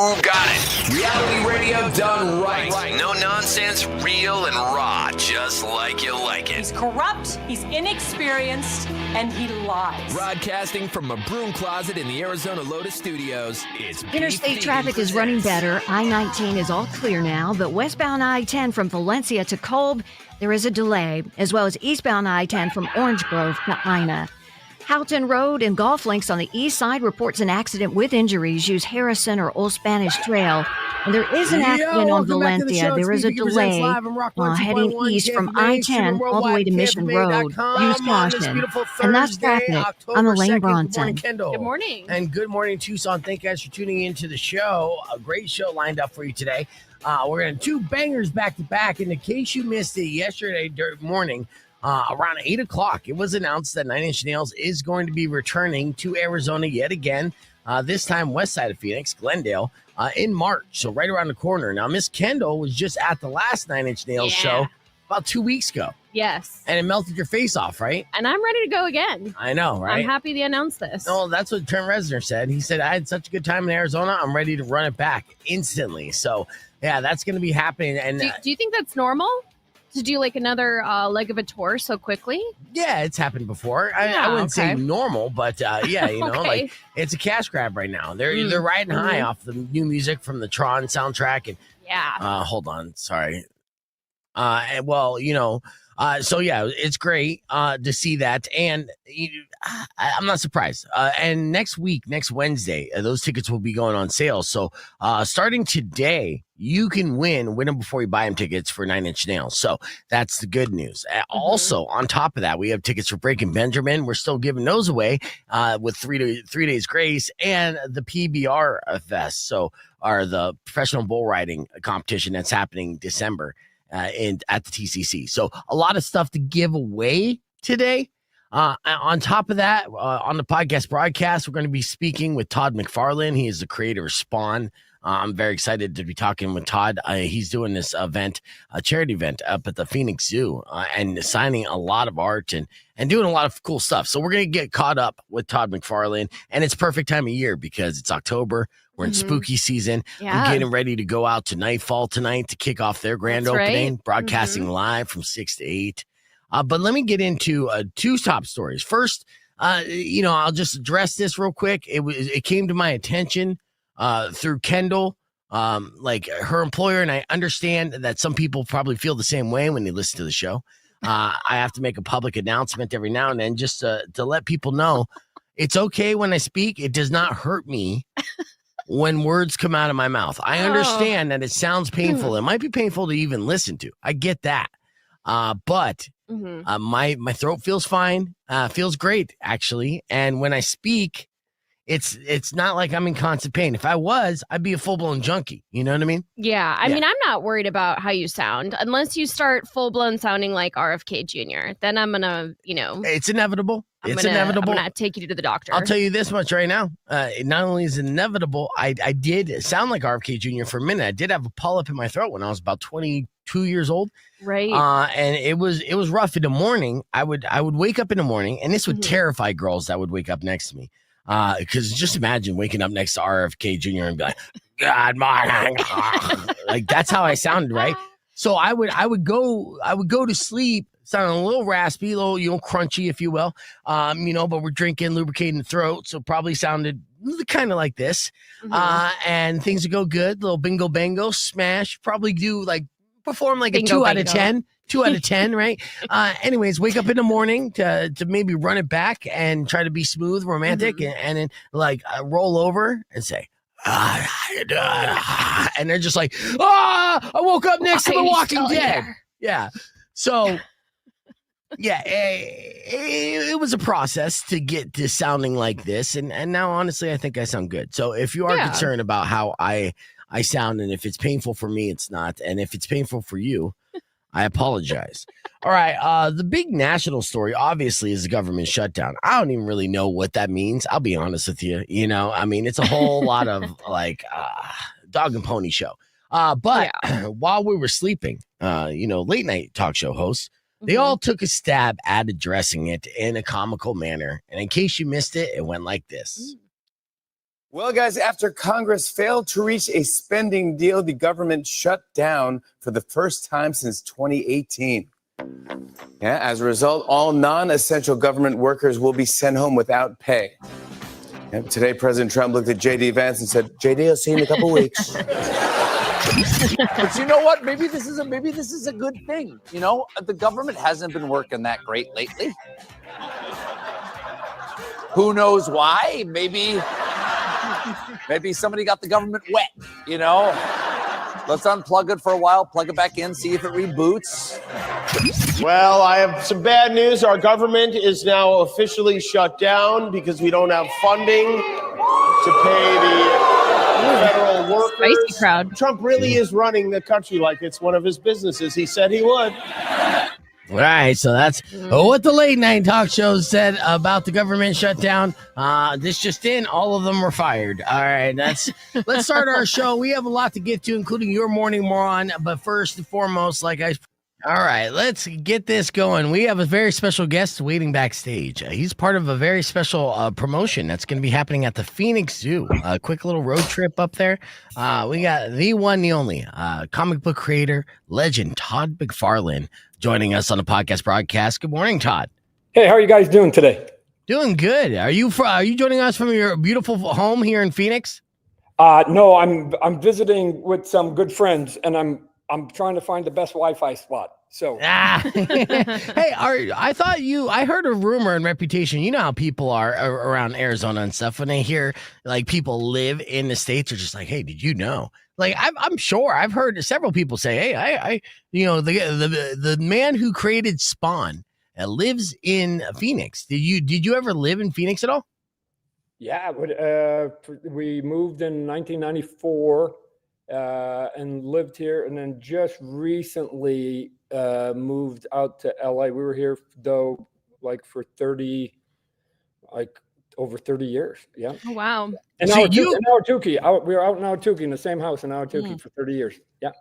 Got it. Reality radio done right. No nonsense, real and raw, just like you like it. He's corrupt, he's inexperienced, and he lies. Broadcasting from a broom closet in the Arizona Lotus Studios, it's Interstate traffic is running better. I-19 is all clear now, but westbound I-10 from Valencia to Kolb, there is a delay, as well as eastbound I-10 from Orange Grove to Ina. Houghton Road and Golf Links on the east side reports an accident with injuries. Use Harrison or Old Spanish Trail. And there is an accident on Valencia. There is a delay heading east from I-10 all the way to Mission Road. Use caution. And that's traffic. I'm Elaine Bronson. Good morning. And good morning, Tucson. Thank you guys for tuning into the show. A great show lined up for you today. We're going to do bangers back to back. And in case you missed it yesterday morning, around 8 o'clock, it was announced that Nine Inch Nails is going to be returning to Arizona yet again, this time west side of Phoenix, Glendale, in March, so right around the corner. Now, Miss Kendall was just at the last Nine Inch Nails show about 2 weeks ago. Yes. And it melted your face off, right? And I'm ready to go again. I know, right? I'm happy they announced this. No, that's what Trent Reznor said. He said, I had such a good time in Arizona, I'm ready to run it back instantly. So, yeah, that's going to be happening. And do you think that's normal? To do like another leg of a tour so quickly? Yeah, it's happened before. I wouldn't say normal, but yeah, you know, like it's a cash grab right now. They're riding high off the new music from the Tron soundtrack. And hold on, sorry. Well, you know, so yeah, it's great to see that, and I'm not surprised. And next Wednesday, those tickets will be going on sale. So starting today, you can win them before you buy them tickets for Nine Inch Nails. So that's the good news. Also, on top of that, we have tickets for Breaking Benjamin. We're still giving those away with 3 days grace, and the PBR Fest. So are the professional bull riding competition that's happening December at the TCC. So a lot of stuff to give away today. On top of that, on the podcast broadcast, we're going to be speaking with Todd McFarlane. He is the creator of Spawn. I'm very excited to be talking with Todd. He's doing this event, a charity event up at the Phoenix Zoo, and signing a lot of art and doing a lot of cool stuff. So we're going to get caught up with Todd McFarlane, and it's perfect time of year because it's October. We're in spooky season. Yeah. We're getting ready to go out to Nightfall tonight to kick off their grand opening, broadcasting live from 6 to 8. But let me get into 2 top stories. First, I'll just address this real quick. It came to my attention through Kendall, like her employer, and I understand that some people probably feel the same way when they listen to the show. I have to make a public announcement every now and then just to let people know it's okay when I speak. It does not hurt me when words come out of my mouth. I understand that it sounds painful. It might be painful to even listen to. I get that. But my throat feels fine, feels great, actually. And when I speak, it's not like I'm in constant pain. If I was, I'd be a full-blown junkie. You know what I mean? Yeah. I mean, I'm not worried about how you sound unless you start full-blown sounding like RFK Jr. Then I'm going to, It's inevitable. I'm going to take you to the doctor. I'll tell you this much right now. Not only is it inevitable, I did sound like RFK Jr. for a minute. I did have a polyp in my throat when I was about 22 years old. Right. And it was rough in the morning. I would wake up in the morning, and this would terrify girls that would wake up next to me. Because just imagine waking up next to RFK Jr. and be like, "Good morning," like that's how I sounded, right? So I would go to sleep sounding a little raspy, a little crunchy, if you will. But we're drinking, lubricating the throat, so probably sounded kind of like this. And things would go good, little bingo bango, smash. Probably perform like bingo, a 2 out of 10. 2 out of 10, right? Anyways, wake up in the morning to maybe run it back and try to be smooth, romantic, and then roll over and say, how you doing? And they're just like, I woke up next to The Walking Dead. Yeah. So, yeah, it was a process to get to sounding like this. And now, honestly, I think I sound good. So if you are concerned about how I sound, and if it's painful for me, it's not. And if it's painful for you, I apologize. All right. The big national story, obviously, is the government shutdown. I don't even really know what that means. I'll be honest with you. It's a whole lot of dog and pony show. But while we were sleeping, late night talk show hosts, they all took a stab at addressing it in a comical manner. And in case you missed it, it went like this. Well, guys, after Congress failed to reach a spending deal, the government shut down for the first time since 2018. Yeah, as a result, all non-essential government workers will be sent home without pay. And today, President Trump looked at J.D. Vance and said, "J.D., I'll see you in a couple weeks." But you know what? Maybe this is a good thing. You know, the government hasn't been working that great lately. Who knows why? Maybe somebody got the government wet, you know? Let's unplug it for a while, plug it back in, see if it reboots. Well, I have some bad news. Our government is now officially shut down because we don't have funding to pay the federal workers. Spicy crowd. Trump really is running the country like it's one of his businesses. He said he would. All right, so that's what the late night talk shows said about the government shutdown. This just in, all of them were fired. All right, let's start our show. We have a lot to get to, including your morning moron. But first and foremost, all right, let's get this going. We have a very special guest waiting backstage. He's part of a very special promotion that's going to be happening at the Phoenix Zoo. A quick little road trip up there. We got the one, the only comic book creator, legend, Todd McFarlane, joining us on the podcast broadcast. Good morning, Todd. Hey, how are you guys doing today? Doing good. Are you joining us from your beautiful home here in Phoenix? No, I'm visiting with some good friends, and I'm trying to find the best Wi-Fi spot. So, hey, I heard a rumor and reputation. You know how people are around Arizona and stuff when they hear like people live in the States are just like, hey, did you know? Like I'm sure I've heard several people say, hey, I the man who created Spawn lives in Phoenix. Did you ever live in Phoenix at all? yeah, we moved in 1994 and lived here, and then just recently moved out to LA. We were here though, for over 30 years. Yeah. Oh, wow. And So Ahwatukee. We were out in Ahwatukee in the same house in Ahwatukee for 30 years. Yeah.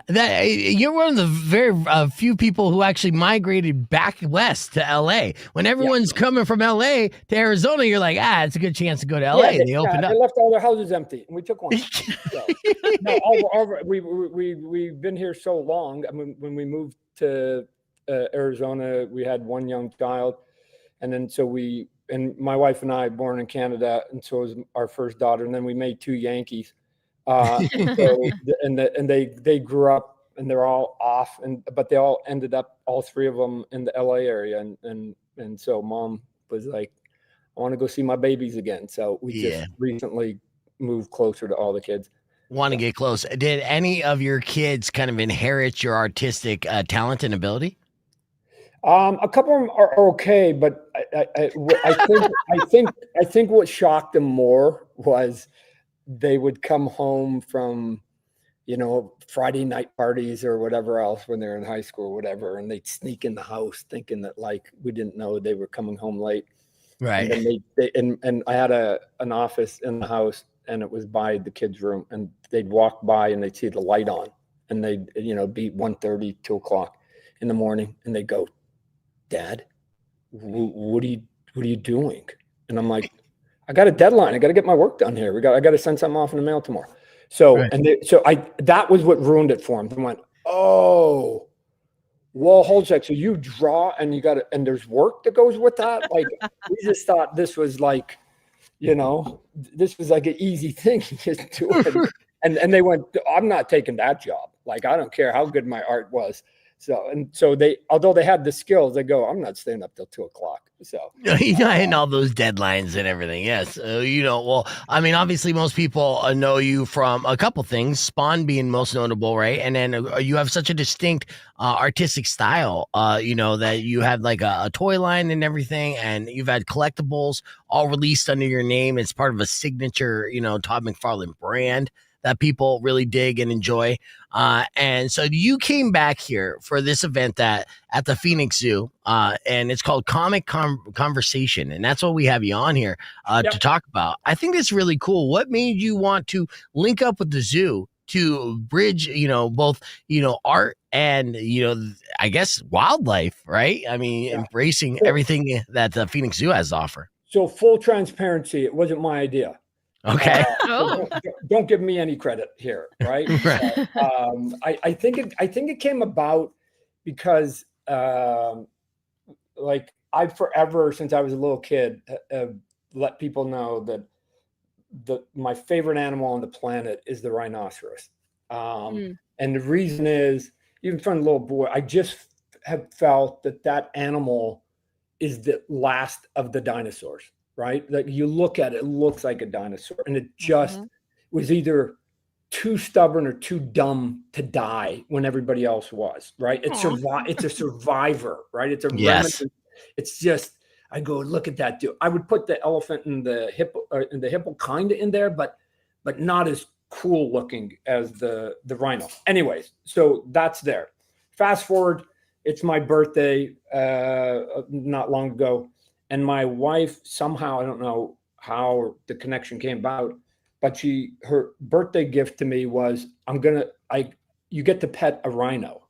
Yeah, you're one of the very few people who actually migrated back west to LA. When everyone's coming from LA to Arizona, you're like, it's a good chance to go to LA. They opened up. They left all their houses empty, and we took one. So, we've been here so long. I mean, when we moved to Arizona, we had one young child, and then and my wife and I born in Canada, and so was our first daughter, and then we made 2 Yankees. They grew up and they're all off, but they all ended up, all 3 of them, in the LA area, and so mom was like, I want to go see my babies again. So we just recently moved closer to all the kids. Want to get close. Did any of your kids kind of inherit your artistic talent and ability? A couple of them are okay, but I think what shocked them more was they would come home from, Friday night parties or whatever else when they're in high school or whatever, and they'd sneak in the house thinking that we didn't know they were coming home late. Right. And then I had an office in the house, and it was by the kids' room, and they'd walk by and they'd see the light on, and they'd be 1:30, 2 o'clock in the morning, and they'd go, Dad, what are you doing? And I'm like, I got a deadline. I got to get my work done here. I got to send something off in the mail tomorrow. So, that was what ruined it for him. I went, oh, well, hold a sec. So you draw and and there's work that goes with that. We just thought this was this was like an easy thing to do. And they went, I'm not taking that job. I don't care how good my art was. So they, although they had the skills, they go, I'm not staying up till 2 o'clock. So and all those deadlines and everything. Yes. Well, I mean, obviously most people know you from a couple things, Spawn being most notable, right? And then you have such a distinct artistic style, that you had a toy line and everything, and you've had collectibles all released under your name. It's part of a signature, Todd McFarlane brand that people really dig and enjoy. And so you came back here for this event at the Phoenix Zoo, and it's called Comic Conversation. And that's what we have you on here to talk about. I think it's really cool. What made you want to link up with the zoo to bridge, both, art and, I guess wildlife, right? I mean, embracing everything that the Phoenix Zoo has to offer. So full transparency, it wasn't my idea. Okay. Oh. Don't give me any credit here, right? Right. I think it came about because like I've forever, since I was a little kid, let people know that my favorite animal on the planet is the rhinoceros. And the reason is, even from a little boy, I just have felt that animal is the last of the dinosaurs, right? Like you look at it, it looks like a dinosaur, and it just was either too stubborn or too dumb to die when everybody else was, right? It's a survivor, right? It's a Yes. remnant. It's just, I go, look at that dude. I would put the elephant and the hippo kind of in there, but not as cool looking as the rhino. Anyways, so that's there. Fast forward, it's my birthday not long ago, and my wife somehow, I don't know how the connection came about, but her birthday gift to me was, you get to pet a rhino.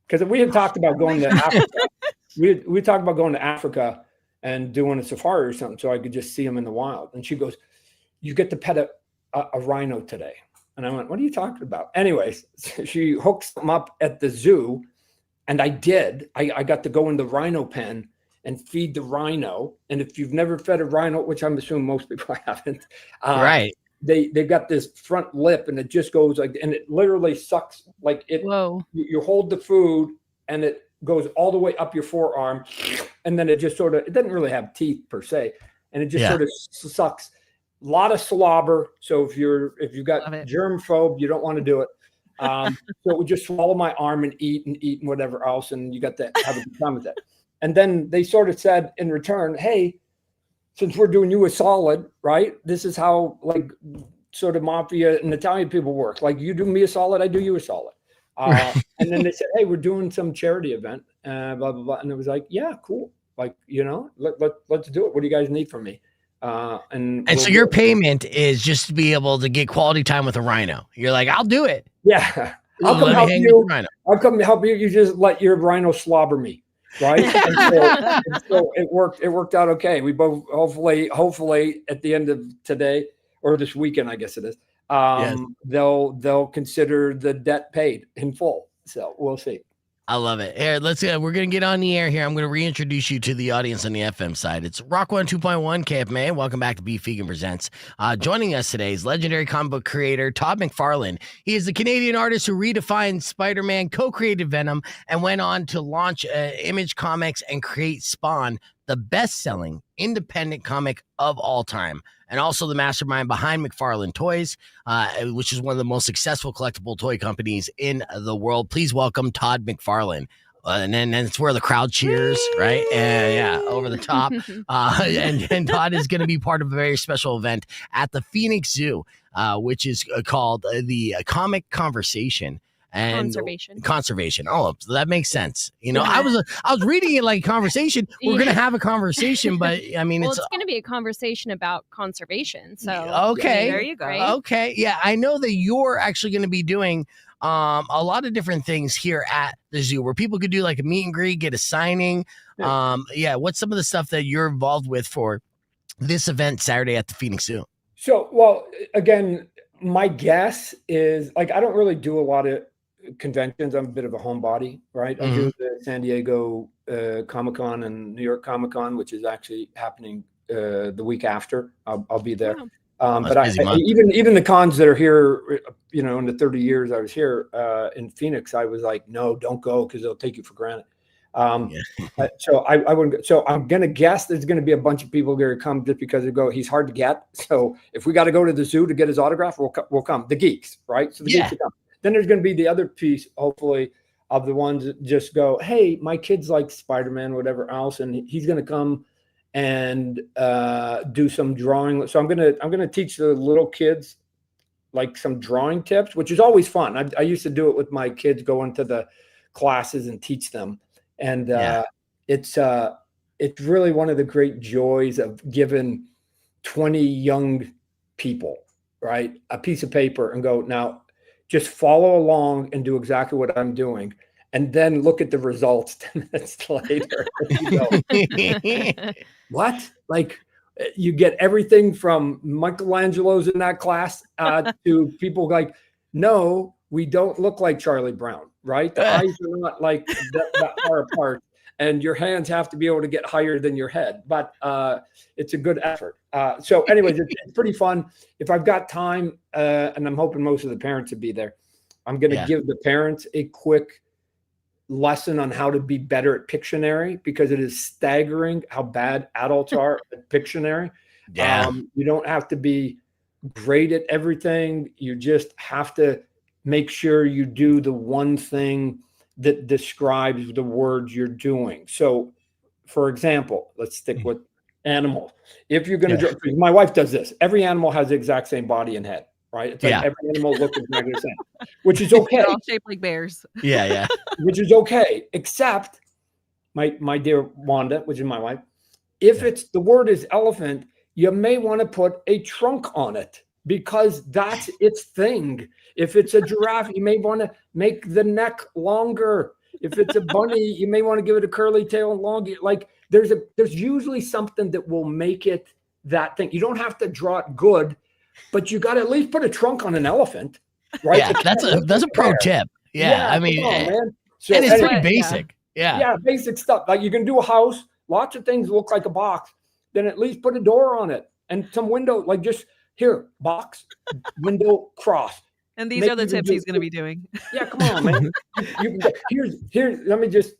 Because we had talked about going to Africa. We talked about going to Africa and doing a safari or something so I could just see them in the wild. And she goes, you get to pet a rhino today. And I went, what are you talking about? Anyways, she hooks them up at the zoo. And I did. I got to go in the rhino pen and feed the rhino. And if you've never fed a rhino, which I'm assuming most people haven't, Right. They've got this front lip and it just goes like, and it literally sucks like it. Whoa. You hold the food and it goes all the way up your forearm, and then it just sort of, it doesn't really have teeth per se, and it just sort of sucks. A lot of slobber. So if you've got germ phobe, you don't want to do it. So it would just swallow my arm and eat and whatever else, and you got to have a good time with that. And then they sort of said in return, hey, since we're doing you a solid, right? This is how like sort of mafia and Italian people work. Like you do me a solid, I do you a solid. And then they said, hey, we're doing some charity event, blah, blah, blah. And it was like, yeah, cool. Like, let's do it. What do you guys need from me? And so your payment is just to be able to get quality time with a rhino. You're like, I'll do it. Yeah. I'll come help you. I'll come help you. You just let your rhino slobber me. Right. and so it worked out okay. We both hopefully at the end of today or this weekend, I guess it is, they'll consider the debt paid in full. So we'll see. I love it. Here, we're going to get on the air here. I'm going to reintroduce you to the audience on the FM side. It's Rock 102.1 KFMA. Welcome back to Beef Vegan Presents. Joining us today is legendary comic book creator Todd McFarlane. He is the Canadian artist who redefined Spider-Man, co-created Venom, and went on to launch Image Comics and create Spawn, the best-selling independent comic of all time, and also the mastermind behind McFarlane Toys, which is one of the most successful collectible toy companies in the world. Please welcome Todd McFarlane. And then it's where the crowd cheers, right? And over the top. And Todd is going to be part of a very special event at the Phoenix Zoo, which is called the Comic Conversation. And conservation. Oh, that makes sense. I was reading it like a conversation. We're gonna have a conversation, but I mean, it's gonna be a conversation about conservation. So okay, there you go. Right? Okay, yeah, I know that you're actually going to be doing a lot of different things here at the zoo, where people could do like a meet and greet, get a signing. What's some of the stuff that you're involved with for this event Saturday at the Phoenix Zoo? So, well, again, my guess is like I don't really do a lot of conventions. I'm a bit of a homebody, right? I do the San Diego Comic-Con and New York Comic-Con, which is actually happening the week after. I'll be there. But even the cons that are here, in the 30 years I was here in Phoenix, I was like, no, don't go because they'll take you for granted. So I wouldn't go. So I'm gonna guess there's gonna be a bunch of people going to come just because he's hard to get. So if we got to go to the zoo to get his autograph, we'll come. The geeks, right? So the geeks will come. Then there's going to be the other piece, hopefully, of the ones that just go, hey, my kid's like Spider-Man, whatever else, and he's going to come and do some drawing. So I'm gonna teach the little kids like some drawing tips, which is always fun. I used to do it with my kids, go into the classes and teach them, and it's really one of the great joys of giving 20 young people, right, a piece of paper and go, now just follow along and do exactly what I'm doing. And then look at the results 10 minutes later. You go, what? Like, You get everything from Michelangelo's in that class to people like, no, we don't look like Charlie Brown, right? The eyes are not like that far apart, and your hands have to be able to get higher than your head. But it's a good effort. So anyways, it's pretty fun. If I've got time, and I'm hoping most of the parents will be there, I'm going to give the parents a quick lesson on how to be better at Pictionary, because it is staggering how bad adults are at Pictionary. You don't have to be great at everything. You just have to make sure you do the one thing that describes the words you're doing. So, for example, let's stick with animals. If you're going to draw, my wife does this. Every animal has the exact same body and head, right? It's like every animal looks exactly the same, which is okay. They're all shaped like bears. Yeah. Which is okay, except my dear Wanda, which is my wife, if it's the word is elephant, you may want to put a trunk on it, because that's its thing. If it's a giraffe, you may want to make the neck longer. If it's a bunny, you may want to give it a curly tail and longer. Like there's usually something that will make it that thing. You don't have to draw it good, but you got to at least put a trunk on an elephant, right? Yeah, that's a pro tip. Yeah, I mean, man. So, and it's pretty basic. Yeah, basic stuff. Like you can do a house, lots of things look like a box, then at least put a door on it and some window, like just here, box, window, cross. And these are the tips he's going to be doing. Yeah, come on, man. Here's let me just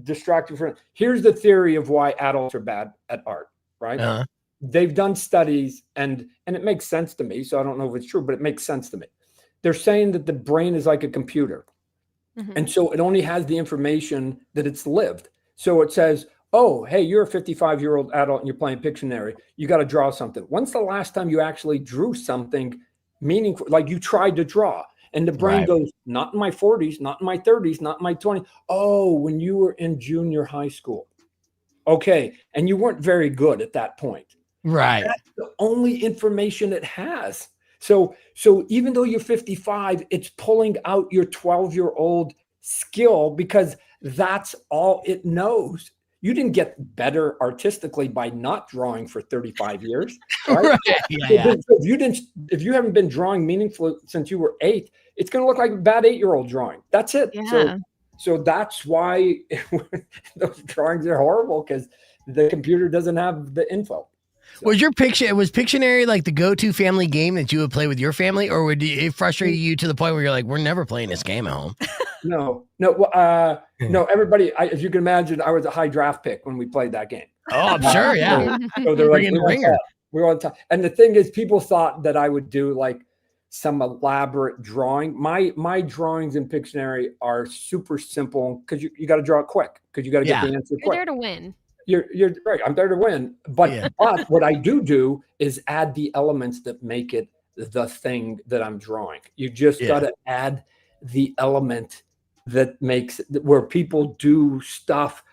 distract you from. Here's the theory of why adults are bad at art, right? They've done studies, and it makes sense to me. So I don't know if it's true, but it makes sense to me. They're saying that the brain is like a computer. And so it only has the information that it's lived. So it says, oh, hey, you're a 55-year-old adult and you're playing Pictionary. You got to draw something. When's the last time you actually drew something meaningful? Like you tried to draw, and the brain goes, not in my 40s, not in my 30s, not in my 20s. Oh, when you were in junior high school. Okay. And you weren't very good at that point. Right. That's the only information it has. So even though you're 55, it's pulling out your 12-year-old skill, because that's all it knows. You didn't get better artistically by not drawing for 35 years. Right? If you haven't been drawing meaningfully since you were 8, it's going to look like a bad 8-year-old drawing. That's it. Yeah. So that's why those drawings are horrible, because the computer doesn't have the info. So. Was Pictionary like the go-to family game that you would play with your family, or would it frustrate you to the point where you're like, we're never playing this game at home? No. Everybody, as you can imagine, I was a high draft pick when we played that game. Oh, I'm sure, yeah. So they're like, we're on top. And the thing is, people thought that I would do like some elaborate drawing. My drawings in Pictionary are super simple, because you got to draw it quick, because you got to get the answer quick. You're there to win. You're right. I'm there to win. But what I do is add the elements that make it the thing that I'm drawing. You just got to add the element that makes where people do stuff.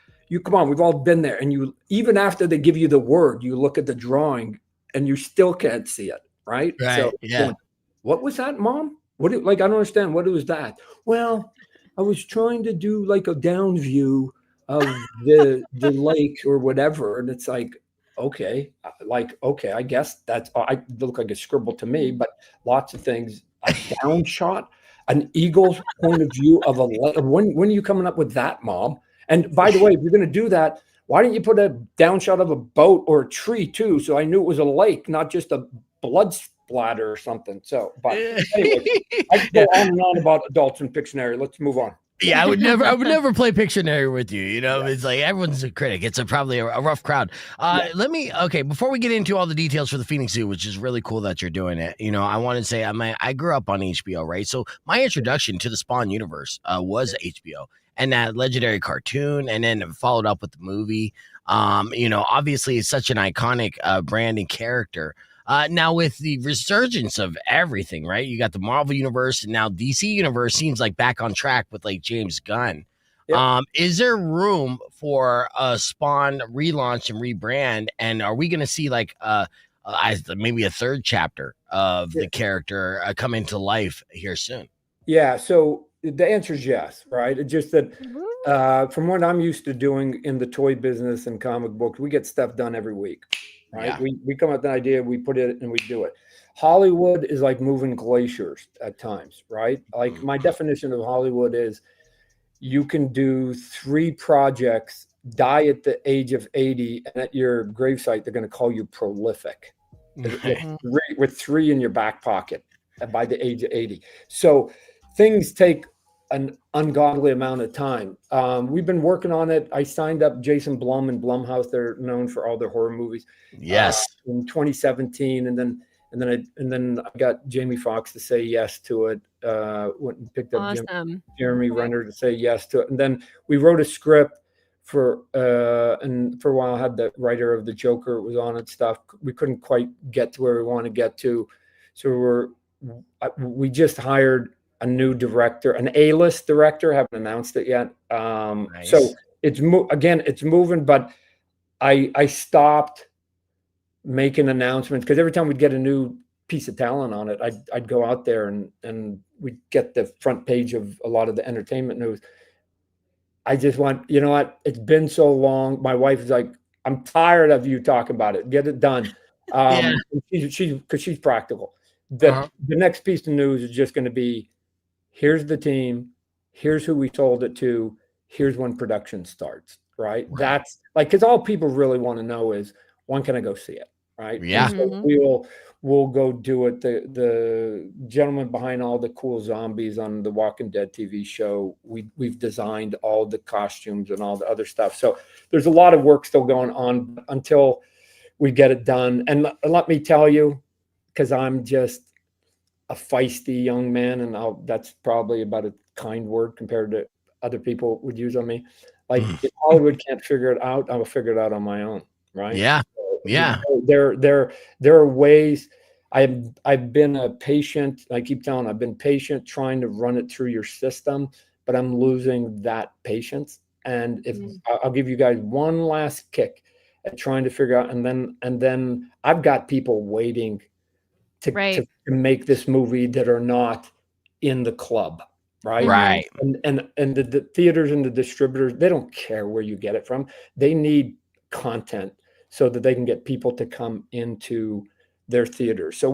Come on, we've all been there. And you, even after they give you the word, you look at the drawing and you still can't see it. Right. So, going, what was that, Mom? I don't understand. What was that? Well, I was trying to do like a down view of the lake or whatever. And it's like, okay, I guess I look like a scribble to me, but lots of things, a down shot, an eagle's point of view of a lake. When are you coming up with that, Mom? And by the way, if you're going to do that, why didn't you put a down shot of a boat or a tree too? So I knew it was a lake, not just a blood splatter or something. So, but anyway, I can go on and on about adults in Pictionary. Let's move on. Yeah, I would never play Pictionary with you. You know, it's like everyone's a critic. It's probably a rough crowd. Before we get into all the details for the Phoenix Zoo, which is really cool that you're doing it. You know, I want to say I grew up on HBO, right? So my introduction to the Spawn universe was HBO and that legendary cartoon, and then followed up with the movie. Obviously it's such an iconic brand and character. Now with the resurgence of everything, right? You got the Marvel universe, and now DC universe seems like back on track with like James Gunn. Yep. Is there room for a Spawn relaunch and rebrand? And are we going to see like maybe a third chapter of the character come into life here soon? Yeah. So the answer is yes, right? It's just that from what I'm used to doing in the toy business and comic books, we get stuff done every week. right? Yeah. We come up with an idea, we put it and we do it. Hollywood is like moving glaciers at times, right? Like my definition of Hollywood is you can do 3 projects, die at the age of 80, and at your gravesite, they're going to call you prolific with 3 in your back pocket by the age of 80. So things take an ungodly amount of time. We've been working on it. I signed up Jason Blum and Blumhouse. They're known for all their horror movies. Yes. In 2017, and then I got Jamie Foxx to say yes to it. Went and picked up Jeremy Renner to say yes to it, and then we wrote a script and for a while I had the writer of the Joker was on it stuff. We couldn't quite get to where we want to get to, so we just hired a new director, an A-list director. Haven't announced it yet. Nice. So it's moving, but I stopped making announcements because every time we'd get a new piece of talent on it, I'd go out there and we'd get the front page of a lot of the entertainment news. I just want, you know what? It's been so long. My wife is like, I'm tired of you talking about it. Get it done. She's practical. The next piece of news is just going to be, here's the team, here's who we sold it to, here's when production starts, right? That's like, because all people really want to know is, when can I go see it, right? Yeah. So we'll go do it. The gentleman behind all the cool zombies on the Walking Dead TV show, we've designed all the costumes and all the other stuff. So there's a lot of work still going on until we get it done. And let me tell you, because I'm just a feisty young man, and that's probably about a kind word compared to other people would use on me. Like if Hollywood can't figure it out, I'll figure it out on my own, right? Yeah. Yeah. There are ways. I've been a patient. I keep telling, I've been patient trying to run it through your system, but I'm losing that patience. And if I'll give you guys one last kick at trying to figure out, and then I've got people waiting to make this movie that are not in the club. Right. And the theaters and the distributors, they don't care where you get it from. They need content so that they can get people to come into their theaters. So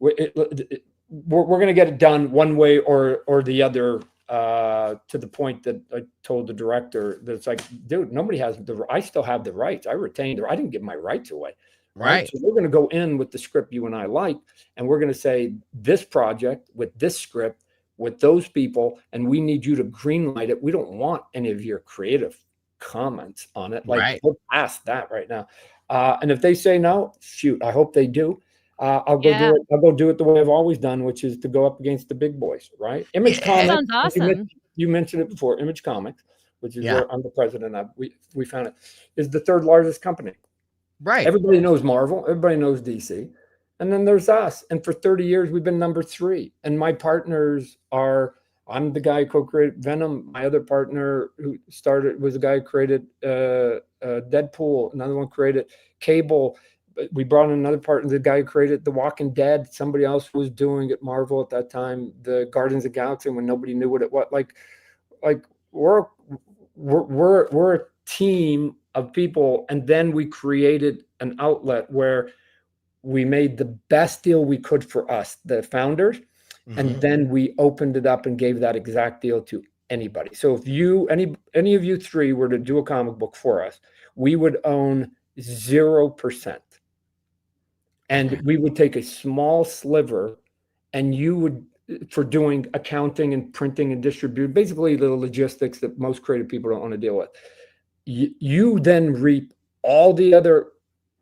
we're going to get it done one way or the other, to the point that I told the director that it's like, dude, nobody has I still have the rights. I retained I didn't give my rights away. Right. So we're going to go in with the script you and I like, and we're going to say this project with this script with those people, and we need you to greenlight it. We don't want any of your creative comments on it. Like, we'll pass that right now. And if they say no, shoot, I hope they do. I'll go do it. I'll go do it the way I've always done, which is to go up against the big boys, right? Image Comics. Sounds awesome. You mentioned it before. Image Comics, which is where I'm the president of. We found it is the 3rd largest company. Right. Everybody knows Marvel. Everybody knows DC. And then there's us. And for 30 years, we've been number 3. And my partners are, I'm the guy who co-created Venom. My other partner who started was the guy who created Deadpool. Another one created Cable. We brought in another partner, the guy who created The Walking Dead. Somebody else was doing at Marvel at that time, the Guardians of the Galaxy, when nobody knew what it was. Like we're a team of people. And then we created an outlet where we made the best deal we could for us, the founders, and then we opened it up and gave that exact deal to anybody. So if any of you 3 were to do a comic book for us, we would own 0%. And we would take a small sliver, and you would, for doing accounting and printing and distributing, basically the logistics that most creative people don't want to deal with. You then reap all the other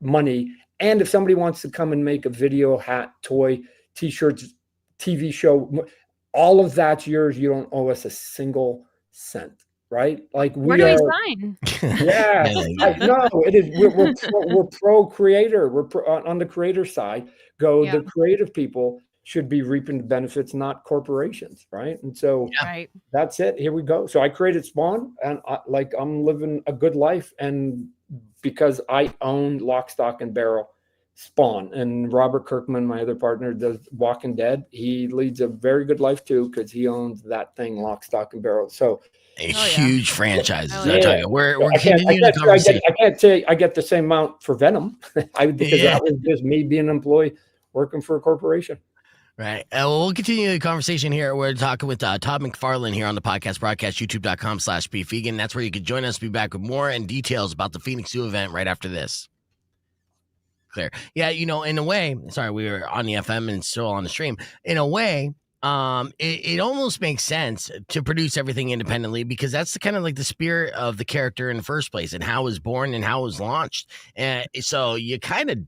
money. And if somebody wants to come and make a video, hat, toy, t-shirts, TV show, all of that's yours. You don't owe us a single cent, right? Like where do we sign? Yeah, no, it is. We're pro creator. We're on the creator side. The creative people should be reaping the benefits, not corporations, right? And so that's it. Here we go. So I created Spawn, and I'm living a good life, and because I own lock, stock, and barrel, Spawn. And Robert Kirkman, my other partner, does Walking Dead. He leads a very good life too, because he owns that thing lock, stock, and barrel. So huge franchise. Yeah. I tell you, we're I can't continuing the conversation. I can't say I get the same amount for Venom because that was just me being an employee working for a corporation. Right. Well, we'll continue the conversation here. We're talking with Todd McFarlane here on the podcast broadcast, youtube.com/beefvegan. That's where you can join us. Be back with more and details about the Phoenix Zoo event right after this. Clear. Yeah, in a way, sorry, we were on the FM and still on the stream. In a way, it almost makes sense to produce everything independently, because that's the kind of like the spirit of the character in the first place and how it was born and how it was launched. And so you kind of,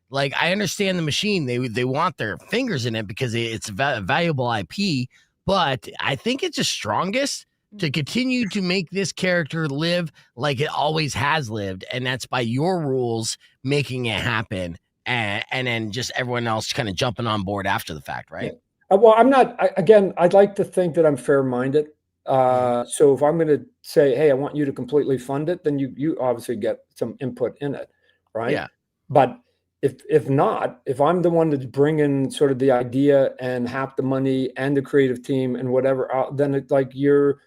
like, I understand the machine. They want their fingers in it because it's valuable IP, but I think it's the strongest to continue to make this character live like it always has lived, and that's by your rules making it happen, and then just everyone else kind of jumping on board after the fact, right? Yeah. Well, I'm not. I'd like to think that I'm fair-minded. So if I'm going to say, hey, I want you to completely fund it, then you obviously get some input in it, right? Yeah. But if not, if I'm the one that's bringing sort of the idea and half the money and the creative team and whatever, then it's like your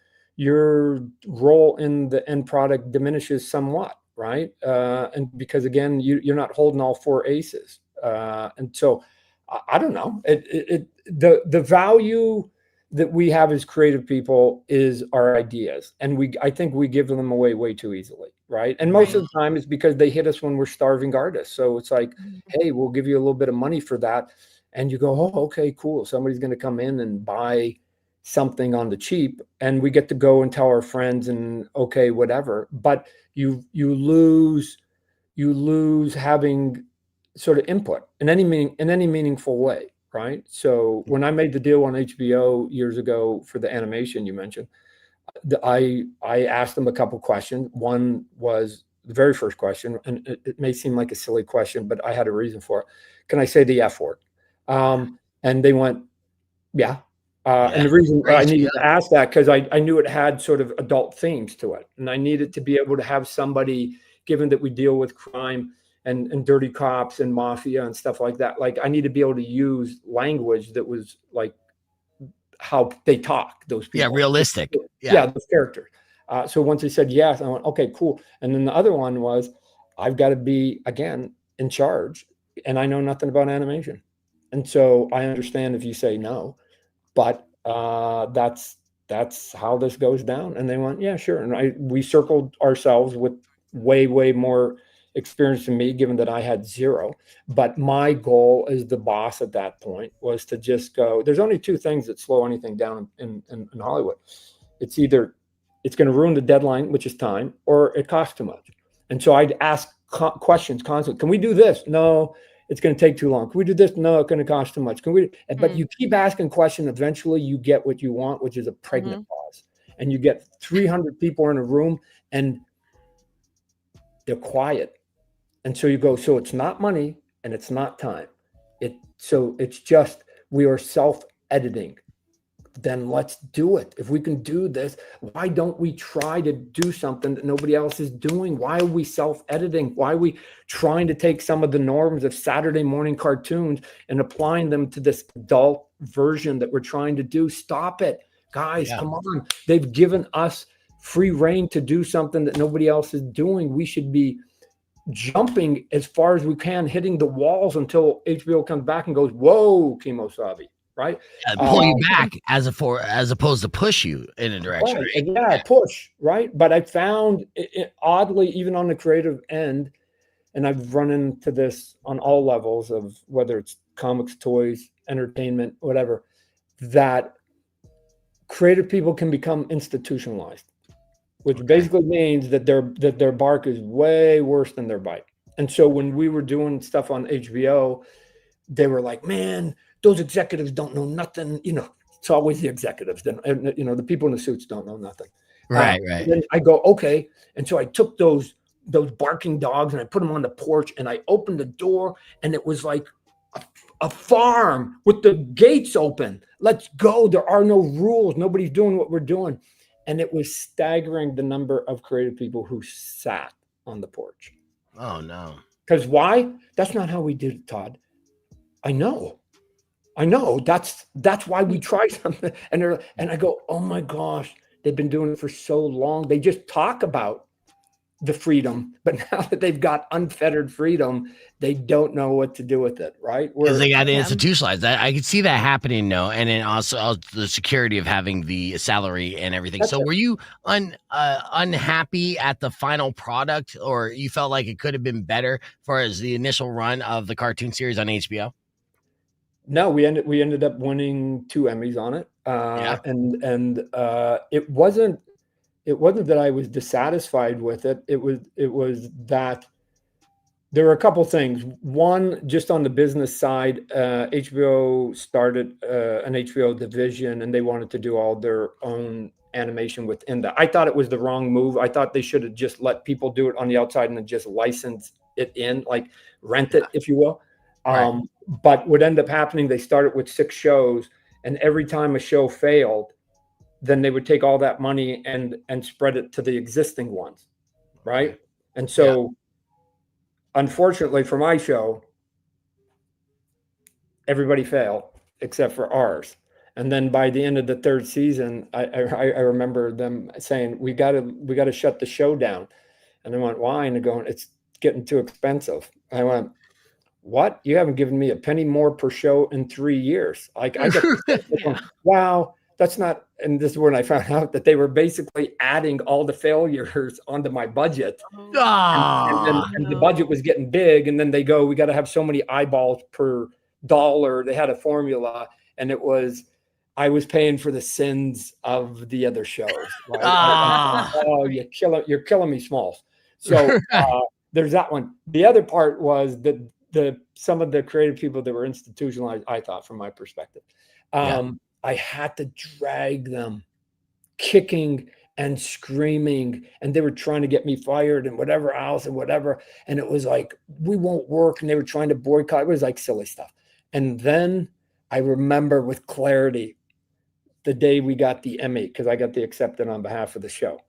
role in the end product diminishes somewhat, right? And because again, you're not holding all four aces, and so I don't know. The value that we have as creative people is our ideas, and I think we give them away way too easily, right? And most of the time it's because they hit us when we're starving artists. So it's like, hey, we'll give you a little bit of money for that, and you go, oh, okay, cool. Somebody's going to come in and buy something on the cheap, and we get to go and tell our friends, and okay, whatever. But you lose having sort of input in any meaningful way, right? So when I made the deal on HBO years ago for the animation you mentioned, I asked them a couple questions. One was the very first question, and it may seem like a silly question, but I had a reason for it. Can I say the F word? And they went, yeah. And the reason I needed to ask that, because I knew it had sort of adult themes to it. And I needed to be able to have somebody, given that we deal with crime and dirty cops and mafia and stuff like that, like I need to be able to use language that was like how they talk, those people. Yeah, realistic. Yeah, those characters. So once they said yes, I went, okay, cool. And then the other one was, I've got to be, again, in charge, and I know nothing about animation. And so I understand if you say no, but that's how this goes down. And they went, yeah, sure. And we circled ourselves with way more experience than me, given that I had zero. But my goal as the boss at that point was to just go, there's only two things that slow anything down in Hollywood. It's either it's going to ruin the deadline, which is time, or it costs too much. And so I'd ask questions constantly. Can we do this? No, it's going to take too long. Can we do this? No, it's going to cost too much. Can we? But you keep asking questions. Eventually you get what you want, which is a pregnant pause. And you get 300 people in a room and they're quiet. And so you go, so it's not money and it's not time. So it's just, we are self-editing. Then let's do it. If we can do this, why don't we try to do something that nobody else is doing? Why are we self-editing? Why are we trying to take some of the norms of Saturday morning cartoons and applying them to this adult version that we're trying to do? Stop it, guys. Come on. They've given us free reign to do something that nobody else is doing. We should be jumping as far as we can, hitting the walls until HBO comes back and goes, whoa, Kimosabi, right? Pull you back as opposed to push you in a direction. Right. Yeah, push, right? But I found it oddly, even on the creative end, and I've run into this on all levels of whether it's comics, toys, entertainment, whatever, that creative people can become institutionalized, which basically means that their bark is way worse than their bite. And so when we were doing stuff on HBO, they were like, man, those executives don't know nothing. It's always the executives. Then, the people in the suits don't know nothing. Right. And then I go, okay. And so I took those barking dogs and I put them on the porch and I opened the door and it was like a farm with the gates open. Let's go. There are no rules. Nobody's doing what we're doing. And it was staggering the number of creative people who sat on the porch. Oh, no. Because why? That's not how we did it, Todd. I know. That's why we try something. And I go, oh my gosh, they've been doing it for so long. They just talk about the freedom, but now that they've got unfettered freedom, they don't know what to do with it, right? Because they got to institutionalize that. I could see that happening, no, and then also the security of having the salary and everything. So were you unhappy at the final product, or you felt like it could have been better for as the initial run of the cartoon series on HBO? No, we ended up winning 2 Emmys on it, and it wasn't that I was dissatisfied with it. It was that there were a couple things. One, just on the business side, HBO started an HBO division, and they wanted to do all their own animation within that. I thought it was the wrong move. I thought they should have just let people do it on the outside and then just license it in, like rent it, if you will. Right. But what ended up happening, they started with 6 shows, and every time a show failed, then they would take all that money and spread it to the existing ones, right? And so, unfortunately for my show, everybody failed except for ours. And then by the end of the 3rd season, I remember them saying, we gotta shut the show down. And I went, why? And they're going, it's getting too expensive. I went, what? You haven't given me a penny more per show in 3 years. Like I got, wow, that's not. And this is when I found out that they were basically adding all the failures onto my budget. And the budget was getting big. And then they go, we got to have so many eyeballs per dollar. They had a formula, and it was, I was paying for the sins of the other shows. Right? Oh, you're killing me, Smalls. So there's that one. The other part was that some of the creative people that were institutionalized, I thought, from my perspective, I had to drag them kicking and screaming, and they were trying to get me fired and whatever else and whatever. And it was like, we won't work. And they were trying to boycott. It was like silly stuff. And then I remember with clarity the day we got the Emmy, because I got the accepted on behalf of the show.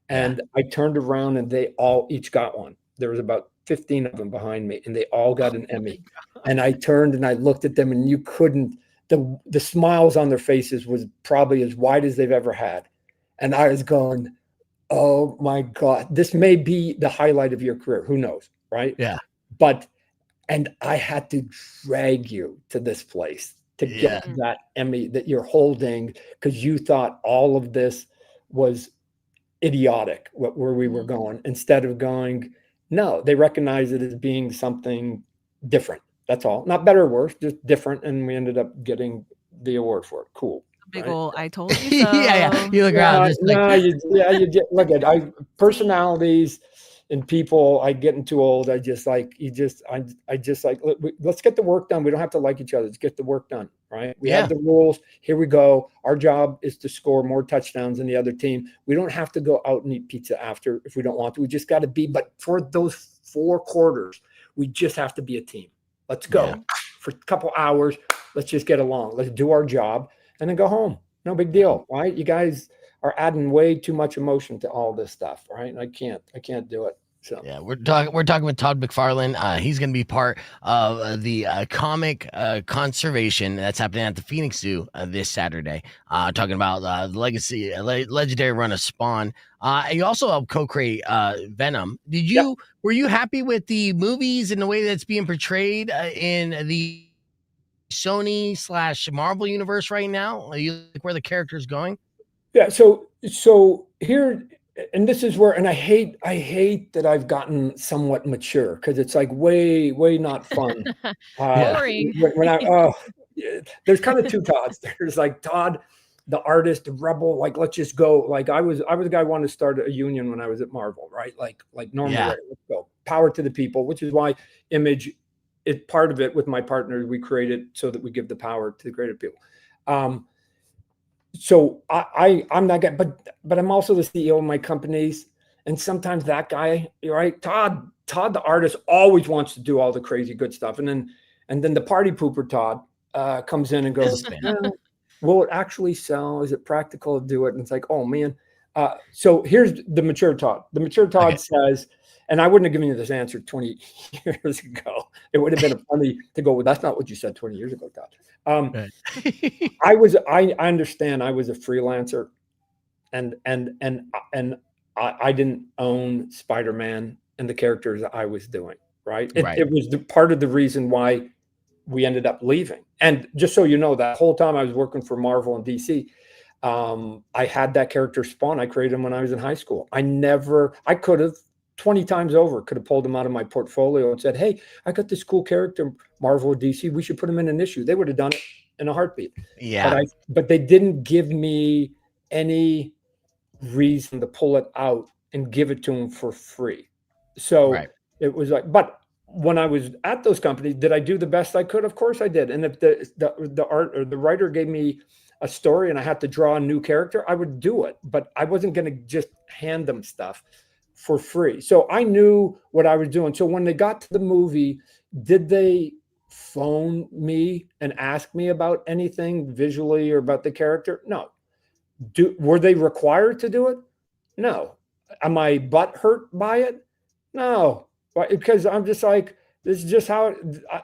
And I turned around and they each got one. There was about 15 of them behind me, and they all got an Emmy. And I turned and I looked at them, and you couldn't, the smiles on their faces was probably as wide as they've ever had. And I was going, oh my God, this may be the highlight of your career. Who knows? Right. Yeah. And I had to drag you to this place to get that Emmy that you're holding, because you thought all of this was idiotic, where we were going, instead of going, no, they recognize it as being something different. That's all. Not better or worse, just different. And we ended up getting the award for it. Cool. Big right? ol' I told you so. You look around. Look at personalities and people. I getting too old. I just like, let's get the work done. We don't have to like each other. Let's get the work done. Right. We have the rules. Here we go. Our job is to score more touchdowns than the other team. We don't have to go out and eat pizza after if we don't want to. We just got to be. But for those 4 quarters, we just have to be a team. Let's go for a couple hours. Let's just get along. Let's do our job and then go home. No big deal. Right. You guys are adding way too much emotion to all this stuff. Right. I can't do it. So yeah, we're talking with Todd McFarlane. He's going to be part of the comic conservation that's happening at the Phoenix Zoo this Saturday. Talking about the legendary run of Spawn. You also helped co-create Venom. Were you happy with the movies and the way that's being portrayed in the Sony/Marvel universe right now? Are you like where the character's going? Yeah. So here. And this is where, and I hate that I've gotten somewhat mature, because it's like way not fun. Boring. There's kind of 2 Todds. There's like Todd, the artist, the rebel. Like, let's just go. Like I was a guy who wanted to start a union when I was at Marvel, right? Like normal. Yeah. Let's go. Power to the people, which is why Image is part of it. With my partners, we created so that we give the power to the creative people. So I'm that guy, but I'm also the CEO of my companies. And sometimes that guy, right? Todd, the artist, always wants to do all the crazy good stuff. And then the party pooper Todd comes in and goes, will it actually sell? Is it practical to do it? And it's like, oh man. So here's the mature Todd. The mature Todd says, And I wouldn't have given you this answer 20 years ago. It would have been funny to go, well, that's not what you said 20 years ago, Todd. Right. I understand I was a freelancer and I didn't own Spider-Man and the characters I was doing. Right. It was part of the reason why we ended up leaving. And just so you know, that whole time I was working for Marvel and DC, I had that character Spawn. I created him when I was in high school. I could have 20 times over, could have pulled him out of my portfolio and said, hey, I got this cool character, Marvel or DC. We should put him in an issue. They would have done it in a heartbeat. Yeah. But they didn't give me any reason to pull it out and give it to him for free. So it was like, but when I was at those companies, did I do the best I could? Of course I did. And if the art or the writer gave me a story and I had to draw a new character, I would do it. But I wasn't going to just hand them stuff for free. So I knew what I was doing. So when they got to the movie, did they phone me and ask me about anything visually or about the character? No. Were they required to do it? No. Am I butthurt by it? No. Because I'm just like, this is just how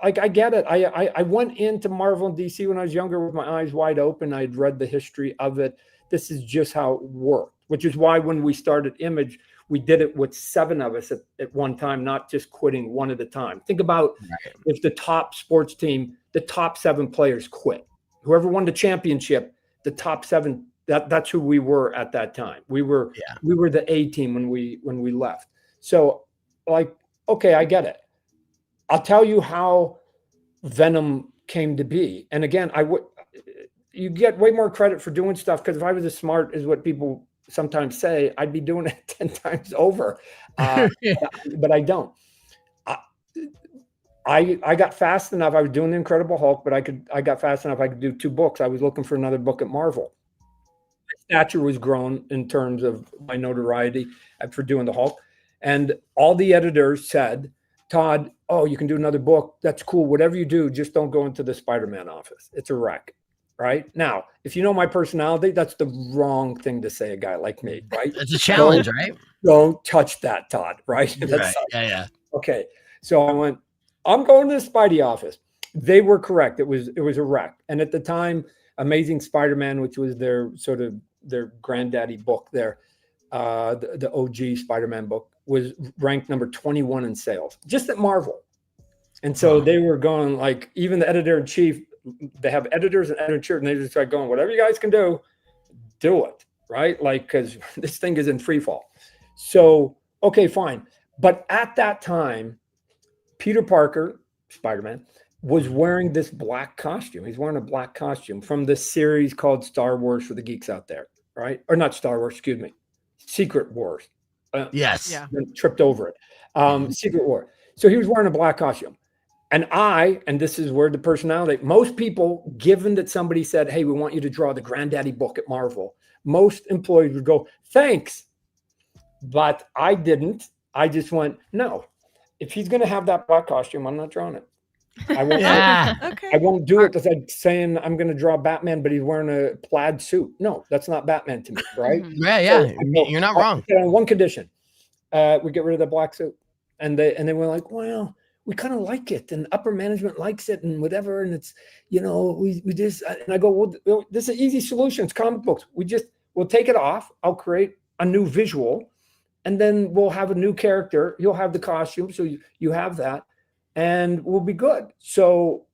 I get it. I went into Marvel and DC when I was younger with my eyes wide open. I'd read the history of it. This is just how it worked, which is why when we started Image, we did it with 7 of us at one time, not just quitting one at a time. Think about if the top sports team, the top 7 players quit. Whoever won the championship, the top 7, that's who we were at that time. We were the A team when we left. So like, okay, I get it. I'll tell you how Venom came to be. And again, you get way more credit for doing stuff, because if I was as smart as what people sometimes say, I'd be doing it 10 times over. But I don't. I got fast enough. I was doing the Incredible Hulk, but I got fast enough. I could do 2 books. I was looking for another book at Marvel. My stature was grown in terms of my notoriety for doing the Hulk. And all the editors said, Todd, oh, you can do another book. That's cool. Whatever you do, just don't go into the Spider-Man office. It's a wreck. Right now, if you know my personality, that's the wrong thing to say a guy like me, right? It's a challenge, right? Don't touch that, Todd, right? Right. Yeah. Okay. So I went, I'm going to the Spidey office. They were correct. It was a wreck. And at the time, Amazing Spider-Man, which was their granddaddy book there, the OG Spider-Man book, was ranked number 21 in sales, just at Marvel. And so they were going, like, even the editor-in-chief, they have editors and editor-in-chief, and they just start going, whatever you guys can do it, right? Like, because this thing is in free fall. So, okay, fine. But at that time, Peter Parker, Spider-Man, was wearing this black costume. He's wearing a black costume from this series called Star Wars for the geeks out there, right? Or not Star Wars, excuse me. Secret Wars. Yes. Yeah. Tripped over it. Secret War. So he was wearing a black costume. And this is where the personality, most people, given that somebody said, hey, we want you to draw the granddaddy book at Marvel, most employees would go, thanks. But I didn't. I just went, no, if he's going to have that black costume, I'm not drawing it. I won't, I won't do it because I'm saying I'm going to draw Batman, but he's wearing a plaid suit. No, that's not Batman to me, right? Yeah. So you're not wrong. On one condition, we get rid of the black suit. And they were like, well, we kind of like it, and upper management likes it, and whatever. And it's, we just, and I go, well, this is an easy solution. It's comic books. We'll take it off. I'll create a new visual, and then we'll have a new character. You'll have the costume. So you have that, and we'll be good. So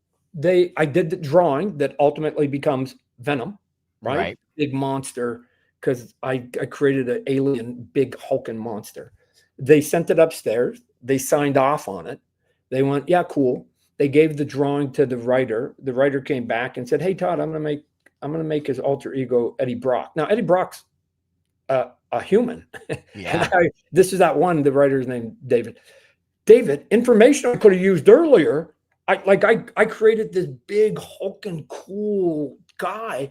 I did the drawing that ultimately becomes Venom, right? Big monster. Cause I created an alien, big hulking monster. They sent it upstairs. They signed off on it. They went, yeah, cool. They gave the drawing to the writer. The writer came back and said, hey, Todd, I'm gonna make his alter ego Eddie Brock. Now, Eddie Brock's a human. Yeah. This is that one, the writer's name, David. David, information I could have used earlier. I created this big hulking cool guy.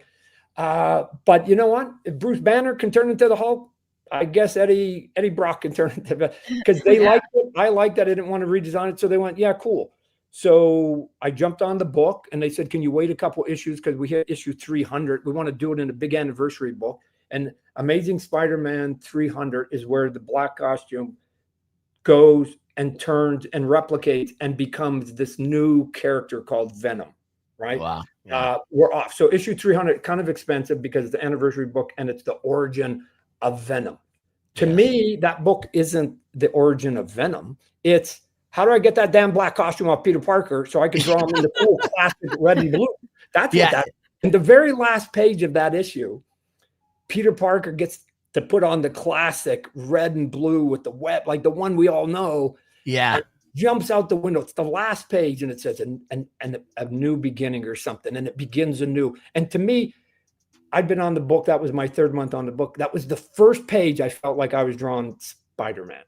But you know what? If Bruce Banner can turn into the Hulk, I guess Eddie Brock can turn into, because they liked it. I liked that. I didn't want to redesign it. So they went, yeah, cool. So I jumped on the book and they said, can you wait a couple issues? Because we hit issue 300. We want to do it in a big anniversary book. And Amazing Spider-Man 300 is where the black costume goes and turns and replicates and becomes this new character called Venom, right? Wow. Yeah. We're off. So issue 300, kind of expensive because it's the anniversary book and it's the origin of Venom. To me, that book isn't the origin of Venom. It's how do I get that damn black costume off Peter Parker so I can draw him in the cool classic red and blue? That's what that. In the very last page of that issue, Peter Parker gets to put on the classic red and blue with the web, like the one we all know. Yeah. Jumps out the window. It's the last page, and it says a new beginning or something, and it begins anew. And to me, I'd been on the book. That was my 3rd month on the book. That was the first page I felt like I was drawing Spider-Man.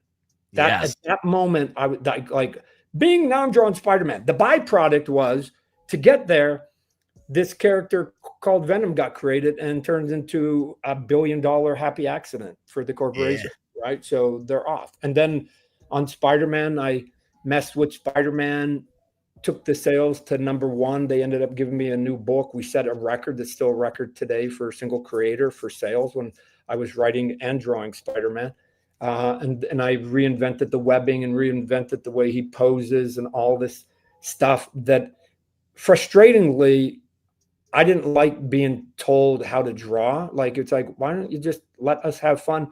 At that moment, I would like being now I'm drawing Spider-Man. The byproduct was to get there. This character called Venom got created and turns into $1 billion happy accident for the corporation, right? So they're off. And then on Spider-Man, I messed with Spider-Man, took the sales to #1. They ended up giving me a new book. We set a record that's still a record today for a single creator for sales when I was writing and drawing Spider-Man. And I reinvented the webbing and reinvented the way he poses and all this stuff that frustratingly, I didn't like being told how to draw. Like, it's like, why don't you just let us have fun?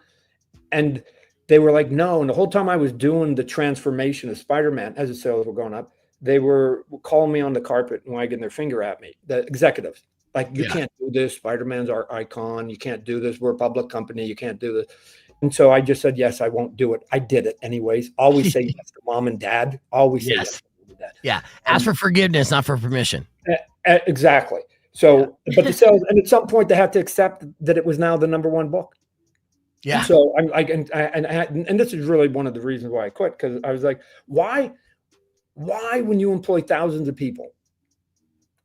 And they were like, no. And the whole time I was doing the transformation of Spider-Man as the sales were going up, they were calling me on the carpet and wagging their finger at me, the executives. Like, you can't do this. Spider-Man's our icon. You can't do this. We're a public company. You can't do this. And so I just said, yes, I won't do it. I did it anyways. Always say yes to mom and dad. Always say yes to dad. Yeah. Ask for forgiveness, not for permission. Exactly. So, but the sales, and at some point they had to accept that it was now the #1 book. Yeah. And so I'm like, and this is really one of the reasons why I quit, because I was like, why when you employ thousands of people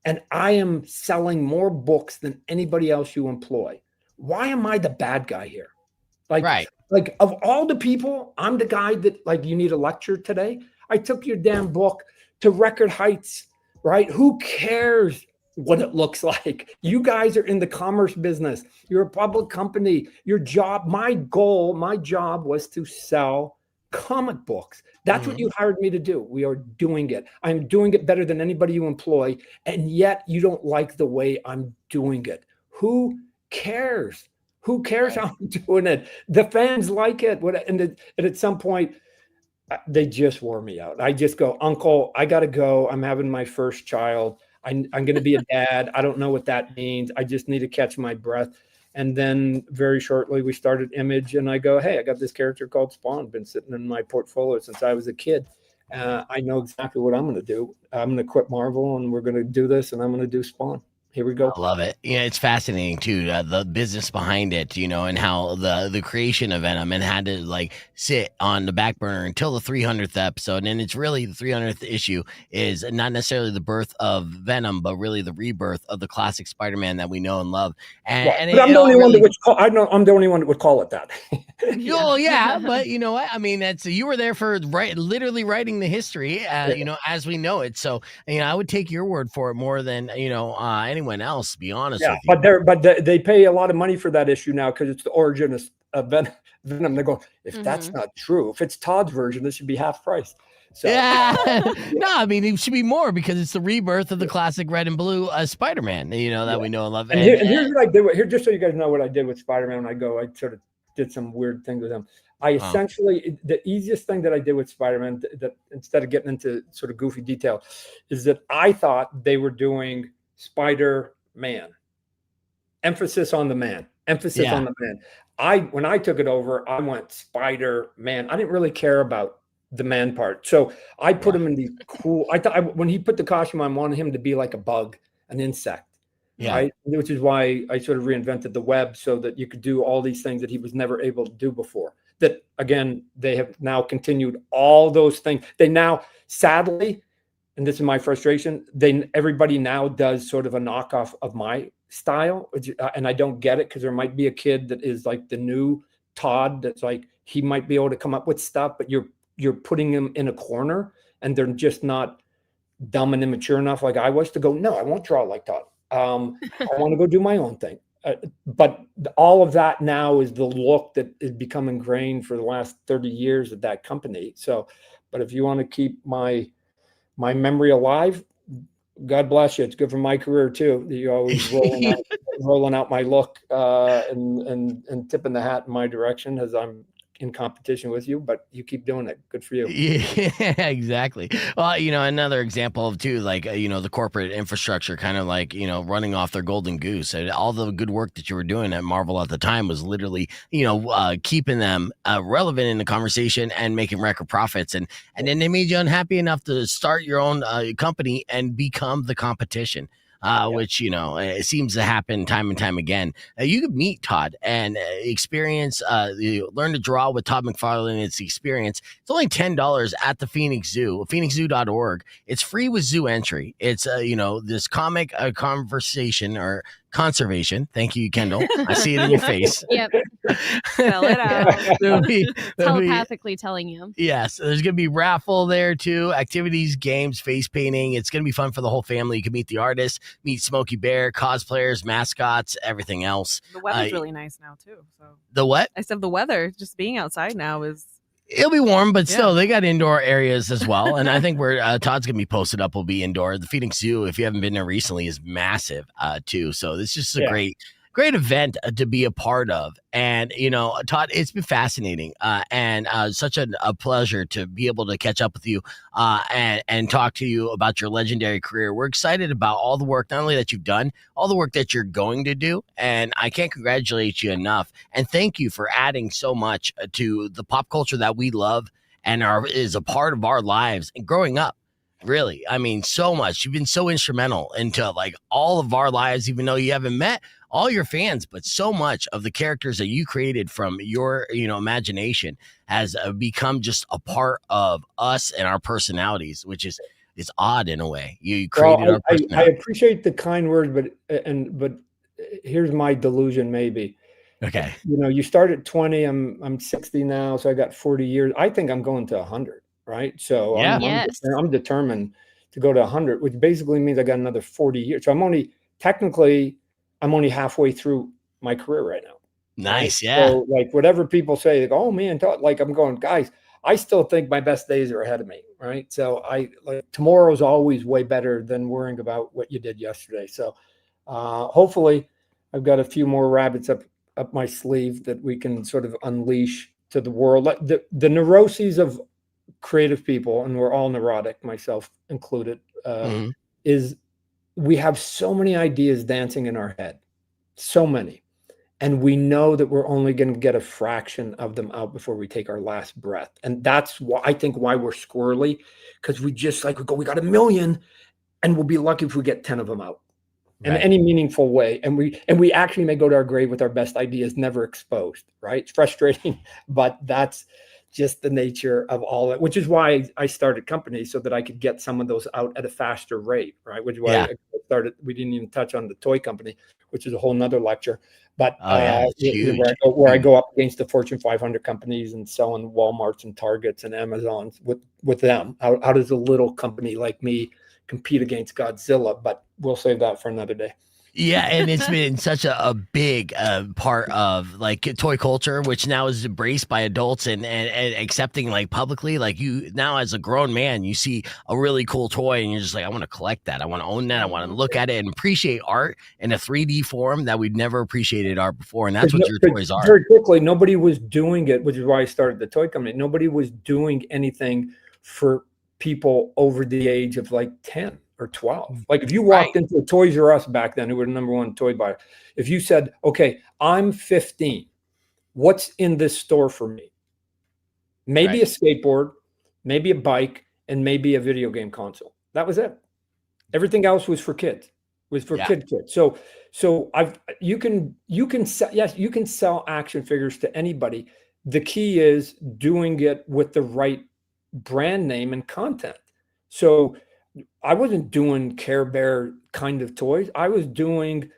and I am selling more books than anybody else you employ, why am I the bad guy here? Like of all the people, I'm the guy that like you need a lecture today. I took your damn book to record heights, right? Who cares what it looks like? You guys are in the commerce business. You're a public company. Your job, my job was to sell comic books. That's what you hired me to do. We are doing it. I'm doing it better than anybody you employ. And yet you don't like the way I'm doing it. Who cares? Who cares how I'm doing it? The fans like it. And at some point, they just wore me out. I just go, Uncle, I got to go. I'm having my first child. I'm going to be a dad. I don't know what that means. I just need to catch my breath. And then very shortly we started Image, and I go, hey, I got this character called Spawn, been sitting in my portfolio since I was a kid. I know exactly what I'm going to do. I'm going to quit Marvel, and we're going to do this, and I'm going to do Spawn. Here we go. I love it. Yeah, it's fascinating too, the business behind it, and how the creation of Venom and had to like sit on the back burner until the 300th episode. And it's really the 300th issue is not necessarily the birth of Venom, but really the rebirth of the classic Spider-Man that we know and love. And but I'm the only one that would call. I know I'm the only one that would call it that. But you know what? I mean, that's you were there for literally writing the history, as we know it. So I would take your word for it more than anyone else, to be honest with you. But they pay a lot of money for that issue now because it's the origin of Venom. They go, if that's not true, if it's Todd's version, this should be half price. So. Yeah, no, I mean it should be more because it's the rebirth of the classic red and blue Spider-Man, that we know and love. And here's what I did. Here, just so you guys know what I did with Spider-Man. When I sort of did some weird thing with him. I essentially, the easiest thing that I did with Spider-Man, that instead of getting into sort of goofy detail, is that I thought they were doing Spider-Man, emphasis on the man, on the man. When I took it over, I went Spider-Man. I didn't really care about the man part. So I put him in the cool, when he put the costume on, I wanted him to be like a bug, an insect. Right. Which is why I sort of reinvented the web so that you could do all these things that he was never able to do before. That again, they have now continued all those things. They now, sadly, and this is my frustration, everybody now does sort of a knockoff of my style, and I don't get it because there might be a kid that is like the new Todd that's like he might be able to come up with stuff, but you're putting him in a corner, and they're just not dumb and immature enough like I was to go, no, I won't draw like Todd. I want to go do my own thing. But all of that now is the look that is become ingrained for the last 30 years of that company. So, but if you want to keep my memory alive, God bless you. It's good for my career too. You always rolling out my look and tipping the hat in my direction as I'm in competition with you, but you keep doing it. Good for you. Yeah, exactly. Well, another example of too, like, the corporate infrastructure kind of like, running off their golden goose. And all the good work that you were doing at Marvel at the time was literally, keeping them relevant in the conversation and making record profits. And then they made you unhappy enough to start your own company and become the competition. Which, it seems to happen time and time again. You could meet Todd and experience, learn to draw with Todd McFarlane. It's the experience. It's only $10 at the Phoenix Zoo, phoenixzoo.org. It's free with zoo entry. It's, this comic conversation or conservation. Thank you, Kendall. I see it in your face. Yep. Spell it out. There'll be- Telepathically telling you. Yes, there's going to be raffle there too, activities, games, face painting. It's going to be fun for the whole family. You can meet the artists, meet Smokey Bear, cosplayers, mascots, everything else. The weather's really nice now too. So The what? I said the weather, just being outside now is. It'll be warm, but still, they got indoor areas as well. And I think where Todd's going to be posted up will be indoor. The Phoenix Zoo, if you haven't been there recently, is massive too. So this is just a great event to be a part of. And, Todd, it's been fascinating and such a pleasure to be able to catch up with you and talk to you about your legendary career. We're excited about all the work, not only that you've done, all the work that you're going to do. And I can't congratulate you enough. And thank you for adding so much to the pop culture that we love and is a part of our lives and growing up. Really, I mean, so much. You've been so instrumental into like all of our lives, even though you haven't met all your fans, but so much of the characters that you created from your, imagination has become just a part of us and our personalities, which is odd in a way. You created our personality. I appreciate the kind words, but here's my delusion, maybe. Okay. You start at 20. I'm 60 now, so I got 40 years. I think I'm going to 100. Right. So I'm determined to go to 100, which basically means I got another 40 years. So I'm only halfway through my career right now. Nice. Right? Yeah. So like whatever people say, they go, oh man, like I'm going, guys, I still think my best days are ahead of me. Right. So tomorrow's always way better than worrying about what you did yesterday. So hopefully I've got a few more rabbits up my sleeve that we can sort of unleash to the world. The neuroses of creative people, and we're all neurotic, myself included, is we have so many ideas dancing in our head, so many, and we know that we're only going to get a fraction of them out before we take our last breath. And that's why I think why we're squirrely, because we just we got 1 million, and we'll be lucky if we get 10 of them out in any meaningful way. And we actually may go to our grave with our best ideas never exposed. Right? It's frustrating, but that's just the nature of all that, which is why I started companies, so that I could get some of those out at a faster rate, right? Which is why I started. We didn't even touch on the toy company, which is a whole nother lecture. But where I go up against the Fortune 500 companies and selling Walmarts and Targets and Amazons with them. How does a little company like me compete against Godzilla? But we'll save that for another day. Yeah, and it's been such a big part of like toy culture, which now is embraced by adults and accepting like publicly. Like you now as a grown man, you see a really cool toy and you're just like, I want to collect that. I want to own that. I want to look at it and appreciate art in a 3D form that we'd never appreciated art before. And that's what your toys are. Very quickly, nobody was doing it, which is why I started the toy company. Nobody was doing anything for people over the age of like 10. Or 12. Like if you walked into a Toys R Us back then, who were the number one toy buyer, if you said, okay, I'm 15, what's in this store for me? Maybe a skateboard, maybe a bike, and maybe a video game console. That was it. Everything else was for kids. Kids. So you can sell action figures to anybody. The key is doing it with the right brand name and content. So I wasn't doing Care Bear kind of toys. I was doing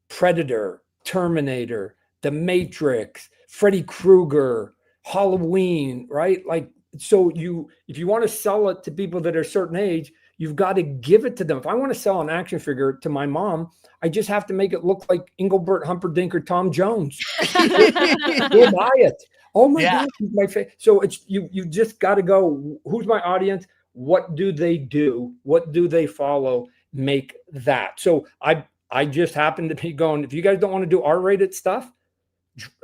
Predator, Terminator, The Matrix, Freddy Krueger, Halloween, right? Like, so if you want to sell it to people that are a certain age, You've got to give it to them. If I want to sell an action figure to my mom, I just have to make it look like Engelbert Humperdinck or Tom Jones. We'll buy it. Oh my God, he's my favorite. So it's you just got to go, who's my audience? What do they do? What do they follow? Make that. So I just happen to be going, if you guys don't want to do R-rated stuff,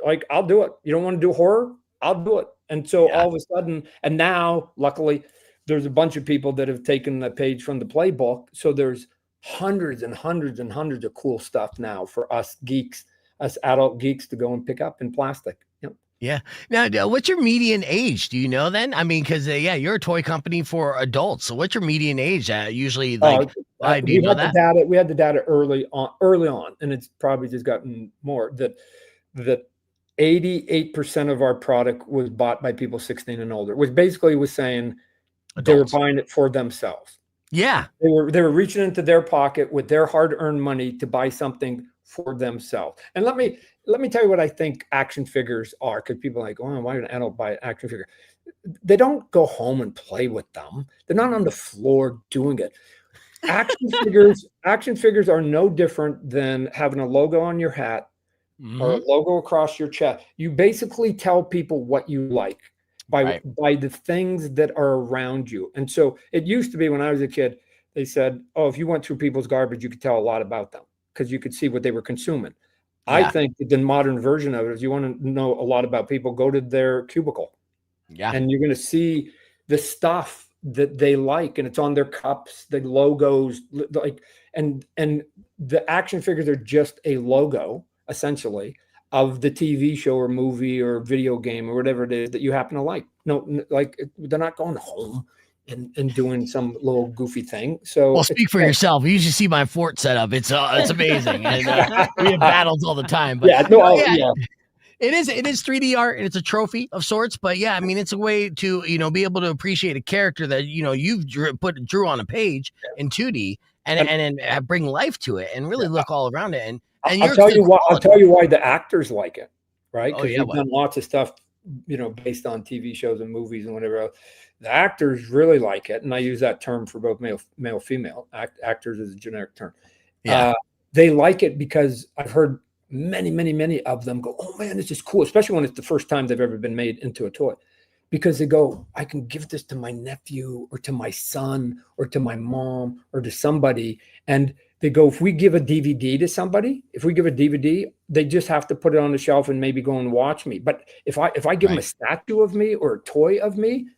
like I'll do it. You don't want to do horror? I'll do it. And so all of a sudden, and now luckily there's a bunch of people that have taken the page from the playbook. So there's hundreds and hundreds and hundreds of cool stuff now for us geeks, us adult geeks to go and pick up in plastic. Yep. Yeah. Now, what's your median age? Do you know then? I mean, because you're a toy company for adults. So what's your median age? Usually, like, do you know that? We had the data early on, and it's probably just gotten more that 88% of our product was bought by people 16 and older, which basically was saying they were buying it for themselves. Yeah. They were reaching into their pocket with their hard-earned money to buy something for themselves. And let me tell you what I think action figures are, because people are like, oh, why would an adult buy an action figure? They don't go home and play with them. They're not on the floor doing it. Action figures are no different than having a logo on your hat or a logo across your chest. You basically tell people what you like by the things that are around you. And so it used to be when I was a kid, they said, oh, if you went through people's garbage, you could tell a lot about them because you could see what they were consuming. Yeah. I think that the modern version of it is you want to know a lot about people, go to their cubicle. Yeah. And you're going to see the stuff that they like, and it's on their cups, the logos, like, and the action figures are just a logo essentially of the TV show or movie or video game or whatever it is that you happen to like. No, like they're not going home and doing some little goofy thing. So, well, speak for yourself. You should see my fort setup. It's amazing, and we have battles all the time. But It is 3D art, and it's a trophy of sorts. But yeah, I mean, it's a way to be able to appreciate a character that you've drew on a page in 2D, and bring life to it, and really look all around it. And I'll tell you why the actors like it, right? Because we've done lots of stuff, based on TV shows and movies and whatever else. The actors really like it, and I use that term for both male, female. Actors is a generic term. Yeah. They like it because I've heard many of them go, oh man, this is cool, especially when it's the first time they've ever been made into a toy, because they go, I can give this to my nephew or to my son or to my mom or to somebody. And they go, if we give a DVD to somebody, they just have to put it on the shelf and maybe go and watch me. But if I give them a statue of me or a toy of me,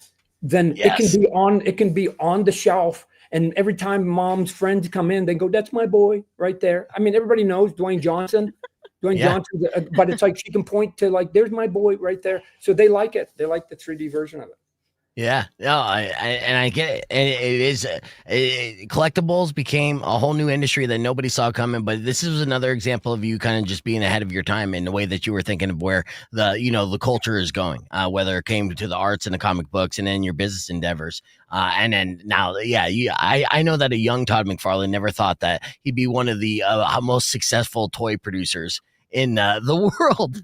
then it can be on the shelf. And every time mom's friends come in, they go, that's my boy right there. I mean, everybody knows Dwayne Johnson, but it's like she can point to, like, there's my boy right there. So they like it. They like the 3D version of it. Yeah, no, I get it. And it is collectibles became a whole new industry that nobody saw coming. But this is another example of you kind of just being ahead of your time in the way that you were thinking of where the culture is going, whether it came to the arts and the comic books and then your business endeavors. And then now, I know that a young Todd McFarlane never thought that he'd be one of the most successful toy producers in the world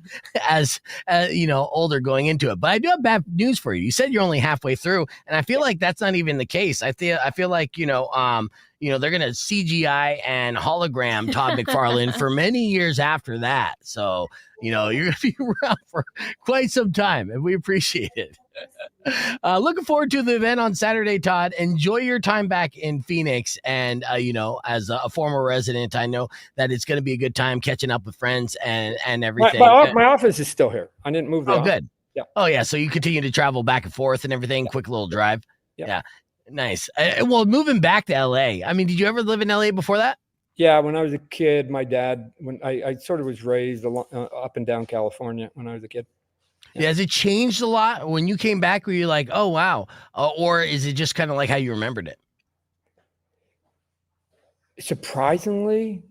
as older going into it. But I do have bad news for you. You said you're only halfway through, and I feel like that's not even the case. I feel like they're gonna CGI and hologram Todd McFarlane for many years after that. So you're gonna be around for quite some time, and we appreciate it. Looking forward to the event on Saturday, Todd. Enjoy your time back in Phoenix. And, as a former resident, I know that it's going to be a good time catching up with friends and everything. My office is still here. I didn't move there. Oh, good. Yeah. Oh, yeah. So you continue to travel back and forth and everything. Quick little drive. Yeah. Nice. Well, moving back to LA. I mean, did you ever live in LA before that? Yeah. When I was a kid, my dad, when I sort of was raised up and down California when I was a kid. Yeah. Has it changed a lot when you came back? Were you like, oh, wow? Or is it just kind of like how you remembered it? Surprisingly,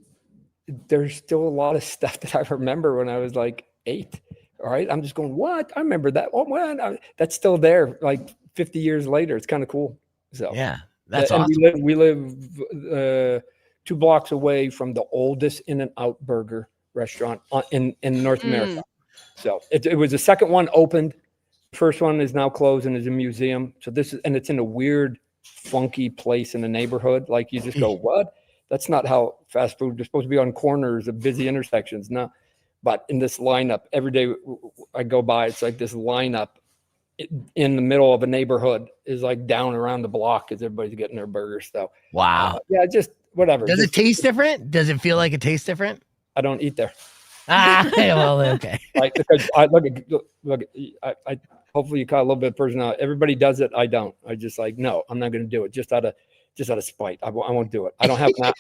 there's still a lot of stuff that I remember when I was like 8. All right. I'm just going, what? I remember that. Oh, man, that's still there. Like 50 years later. It's kind of cool. So yeah, that's awesome. We live 2 blocks away from the oldest In-N-Out burger restaurant in North America. So it was the second one opened. First one is now closed and is a museum. So it's in a weird funky place in the neighborhood. Like you just go, what? That's not how fast food is supposed to be on corners of busy intersections. No, but in this lineup, every day I go by, it's like this lineup in the middle of a neighborhood is like down around the block as everybody's getting their burgers. So wow. yeah, just whatever. Does it taste different? Does it feel like it tastes different? I don't eat there. Well, okay. Right, because I look. I hopefully you caught a little bit of personality. Everybody does it. I don't. I just like no. I'm not going to do it. Just out of spite. I won't do it. I don't have an app.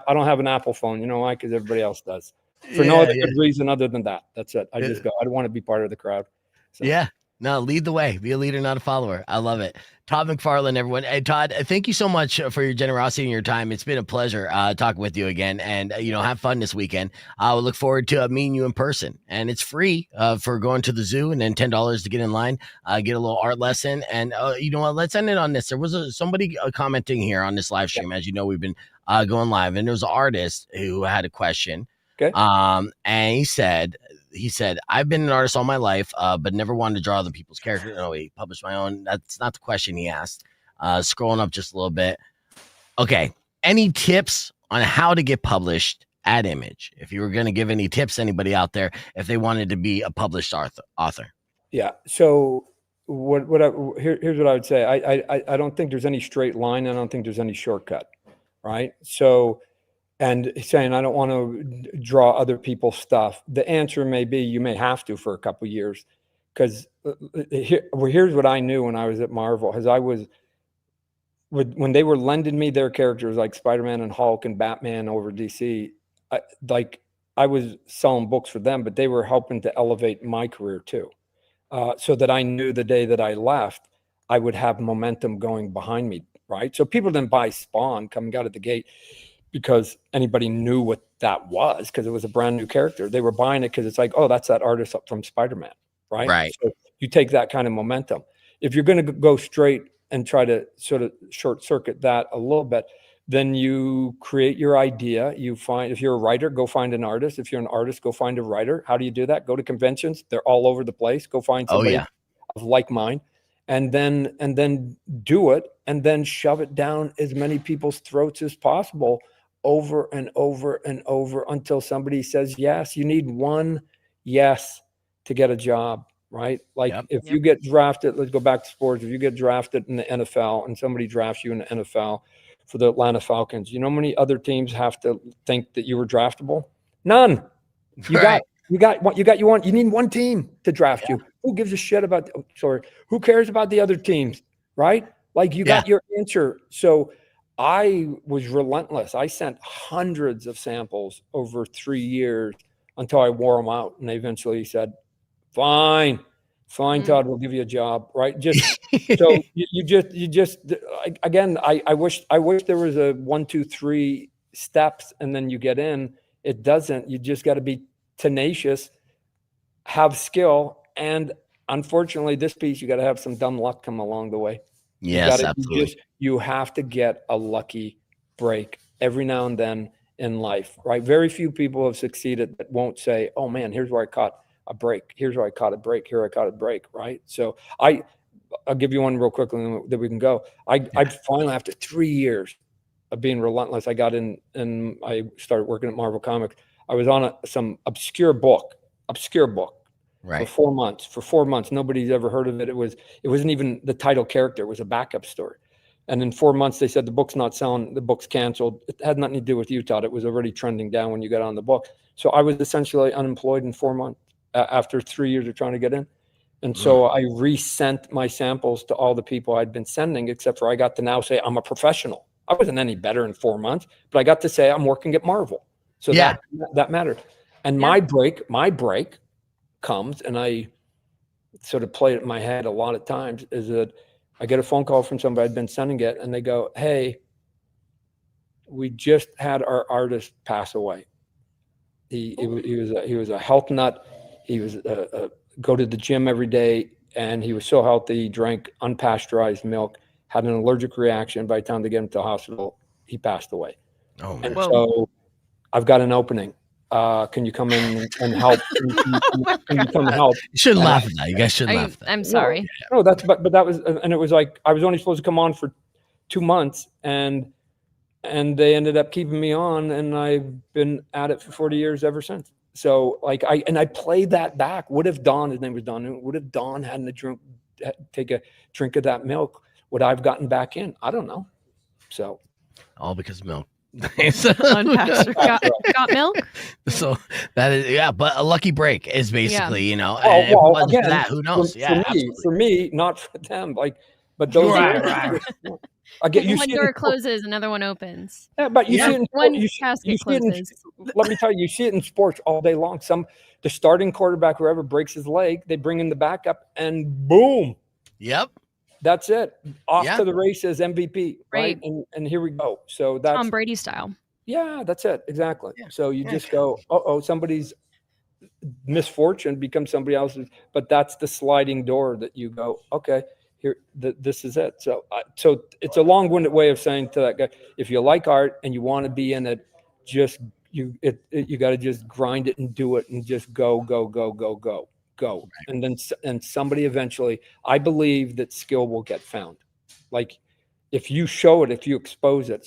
I don't have an Apple phone. You know why? Because everybody else does. For no other good reason other than that. That's it. I just go. I don't want to be part of the crowd. So. Yeah. No, lead the way. Be a leader, not a follower. I love it. Todd McFarlane, everyone. Hey, Todd, thank you so much for your generosity and your time. It's been a pleasure talking with you again. And, have fun this weekend. I will look forward to meeting you in person. And it's free for going to the zoo and then $10 to get in line, get a little art lesson. And you know what? Let's end it on this. There was somebody commenting here on this live stream. As you know, we've been going live. And there was an artist who had a question. Okay. And he said, I've been an artist all my life, but never wanted to draw other people's characters. No, he published my own. That's not the question he asked. Scrolling up just a little bit. Okay. Any tips on how to get published at Image? If you were going to give any tips to anybody out there, if they wanted to be a published author. Yeah. So here's what I would say. I don't think there's any straight line. I don't think there's any shortcut. Right. So, and saying, I don't want to draw other people's stuff. The answer may be you may have to for a couple of years. Because here's what I knew when I was at Marvel. As I was, when they were lending me their characters like Spider-Man and Hulk and Batman over DC, I was selling books for them, but they were helping to elevate my career too. So that I knew the day that I left, I would have momentum going behind me, right? So people didn't buy Spawn coming out of the gate because anybody knew what that was, because it was a brand new character. They were buying it because it's like, oh, that's that artist up from Spider-Man, right? Right. So you take that kind of momentum. If you're going to go straight and try to sort of short circuit that a little bit, then you create your idea. You find, if you're a writer, go find an artist. If you're an artist, go find a writer. How do you do that? Go to conventions. They're all over the place. Go find somebody of like mind, and then do it, and then shove it down as many people's throats as possible, over and over and over, until somebody says yes. You need one yes to get a job, right? Like if you get drafted, let's go back to sports. If you get drafted in the NFL and somebody drafts you in the NFL for the Atlanta Falcons, you know how many other teams have to think that you were draftable? None. You need one team to draft you. Who gives a shit about, who cares about the other teams, right? Like you got your answer. So I was relentless. I sent hundreds of samples over 3 years until I wore them out. And they eventually said, fine, Todd, we'll give you a job. Right. Just, so you just, again, I wish there was a 1, 2, 3 steps and then you get in. It doesn't. You just got to be tenacious, have skill. And unfortunately, this piece, you got to have some dumb luck come along the way. Yes, absolutely. You have to get a lucky break every now and then in life, right? Very few people have succeeded that won't say, oh man, here's where I caught a break. Here's where I caught a break. Here I caught a break, right? So I'll give you one real quickly that we can go. I finally, after 3 years of being relentless, I got in and I started working at Marvel Comics. I was on some obscure book. Right. For 4 months. For 4 months, nobody's ever heard of it. It wasn't even the title character. It was a backup story. And in 4 months, they said the book's not selling. The book's canceled. It had nothing to do with you, Todd. It was already trending down when you got on the book. So I was essentially unemployed in 4 months after 3 years of trying to get in. And so I resent my samples to all the people I'd been sending, except for I got to now say I'm a professional. I wasn't any better in 4 months, but I got to say I'm working at Marvel. So that mattered. And my break comes, and I sort of played it in my head a lot of times, is that I get a phone call from somebody I'd been sending it, and they go, hey, we just had our artist pass away. He was a health nut. He was go to the gym every day, and he was so healthy. He drank unpasteurized milk, had an allergic reaction. By the time they get him to the hospital, he passed away. Oh, and so I've got an opening. Can you come in and help? Can you come and help? You shouldn't laugh at that. You guys shouldn't laugh at that. I'm sorry. No, but that was, and it was like, I was only supposed to come on for 2 months, and they ended up keeping me on, and I've been at it for 40 years ever since. So like I played that back. What if Don, his name was Don, what if Don hadn't take a drink of that milk? Would I have gotten back in? I don't know. So all because of milk. got milk. So that is but a lucky break is basically again, for that, who knows? For me, not for them. Like, but those Right. Again, one door closes, another one opens. Yeah, but you see it in one you casket see it closes. let me tell you, you see it in sports all day long. The starting quarterback, whoever breaks his leg, they bring in the backup, and boom. Yep. That's it. Off to the races, MVP, right? Right. And here we go. So that's Tom Brady style. Yeah, that's it. Exactly. Yeah. So you just go, somebody's misfortune becomes somebody else's, but that's the sliding door that you go, okay, here, this is it. So it's a long-winded way of saying to that guy, if you like art and you want to be in it, just you got to just grind it and do it and just go. Right. And somebody eventually, I believe that skill will get found. Like if you show it, if you expose it,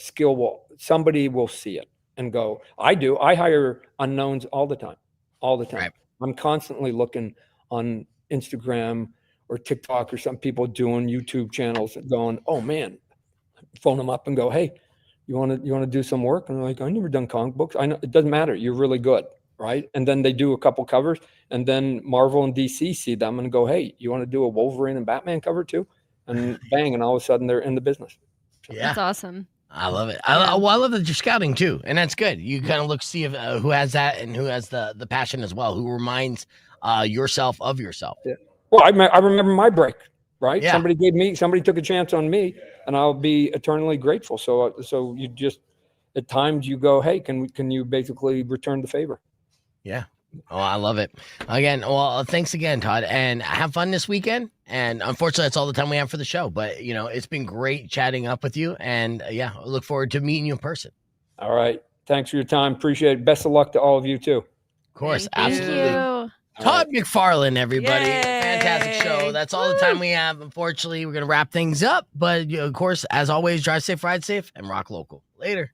somebody will see it and go, I hire unknowns all the time. Right. I'm constantly looking on Instagram or TikTok or some people doing YouTube channels and going, oh man, phone them up and go, hey, you want to do some work? And they're like, I never done comic books. I know it doesn't matter. You're really good. Right. And then they do a couple covers, and then Marvel and DC see them and go, hey, you want to do a Wolverine and Batman cover too? And bang, and all of a sudden they're in the business. Yeah. That's awesome. I love it. I love that you're scouting too, and that's good. You kind of see if, who has that and who has the passion as well, who reminds yourself of yourself. Yeah. Well, I remember my break, right? Yeah. Somebody took a chance on me, and I'll be eternally grateful. So you just, at times you go, hey, can you basically return the favor? Yeah. Oh, I love it. Again, well, thanks again, Todd, and have fun this weekend. And unfortunately, that's all the time we have for the show. But it's been great chatting up with you, and I look forward to meeting you in person. All right. Thanks for your time. Appreciate it. Best of luck to all of you too. Of course, Thank absolutely. you. Todd McFarlane, everybody. Yay. Fantastic show. That's all the time we have. Unfortunately, we're gonna wrap things up. But of course, as always, drive safe, ride safe, and rock local. Later.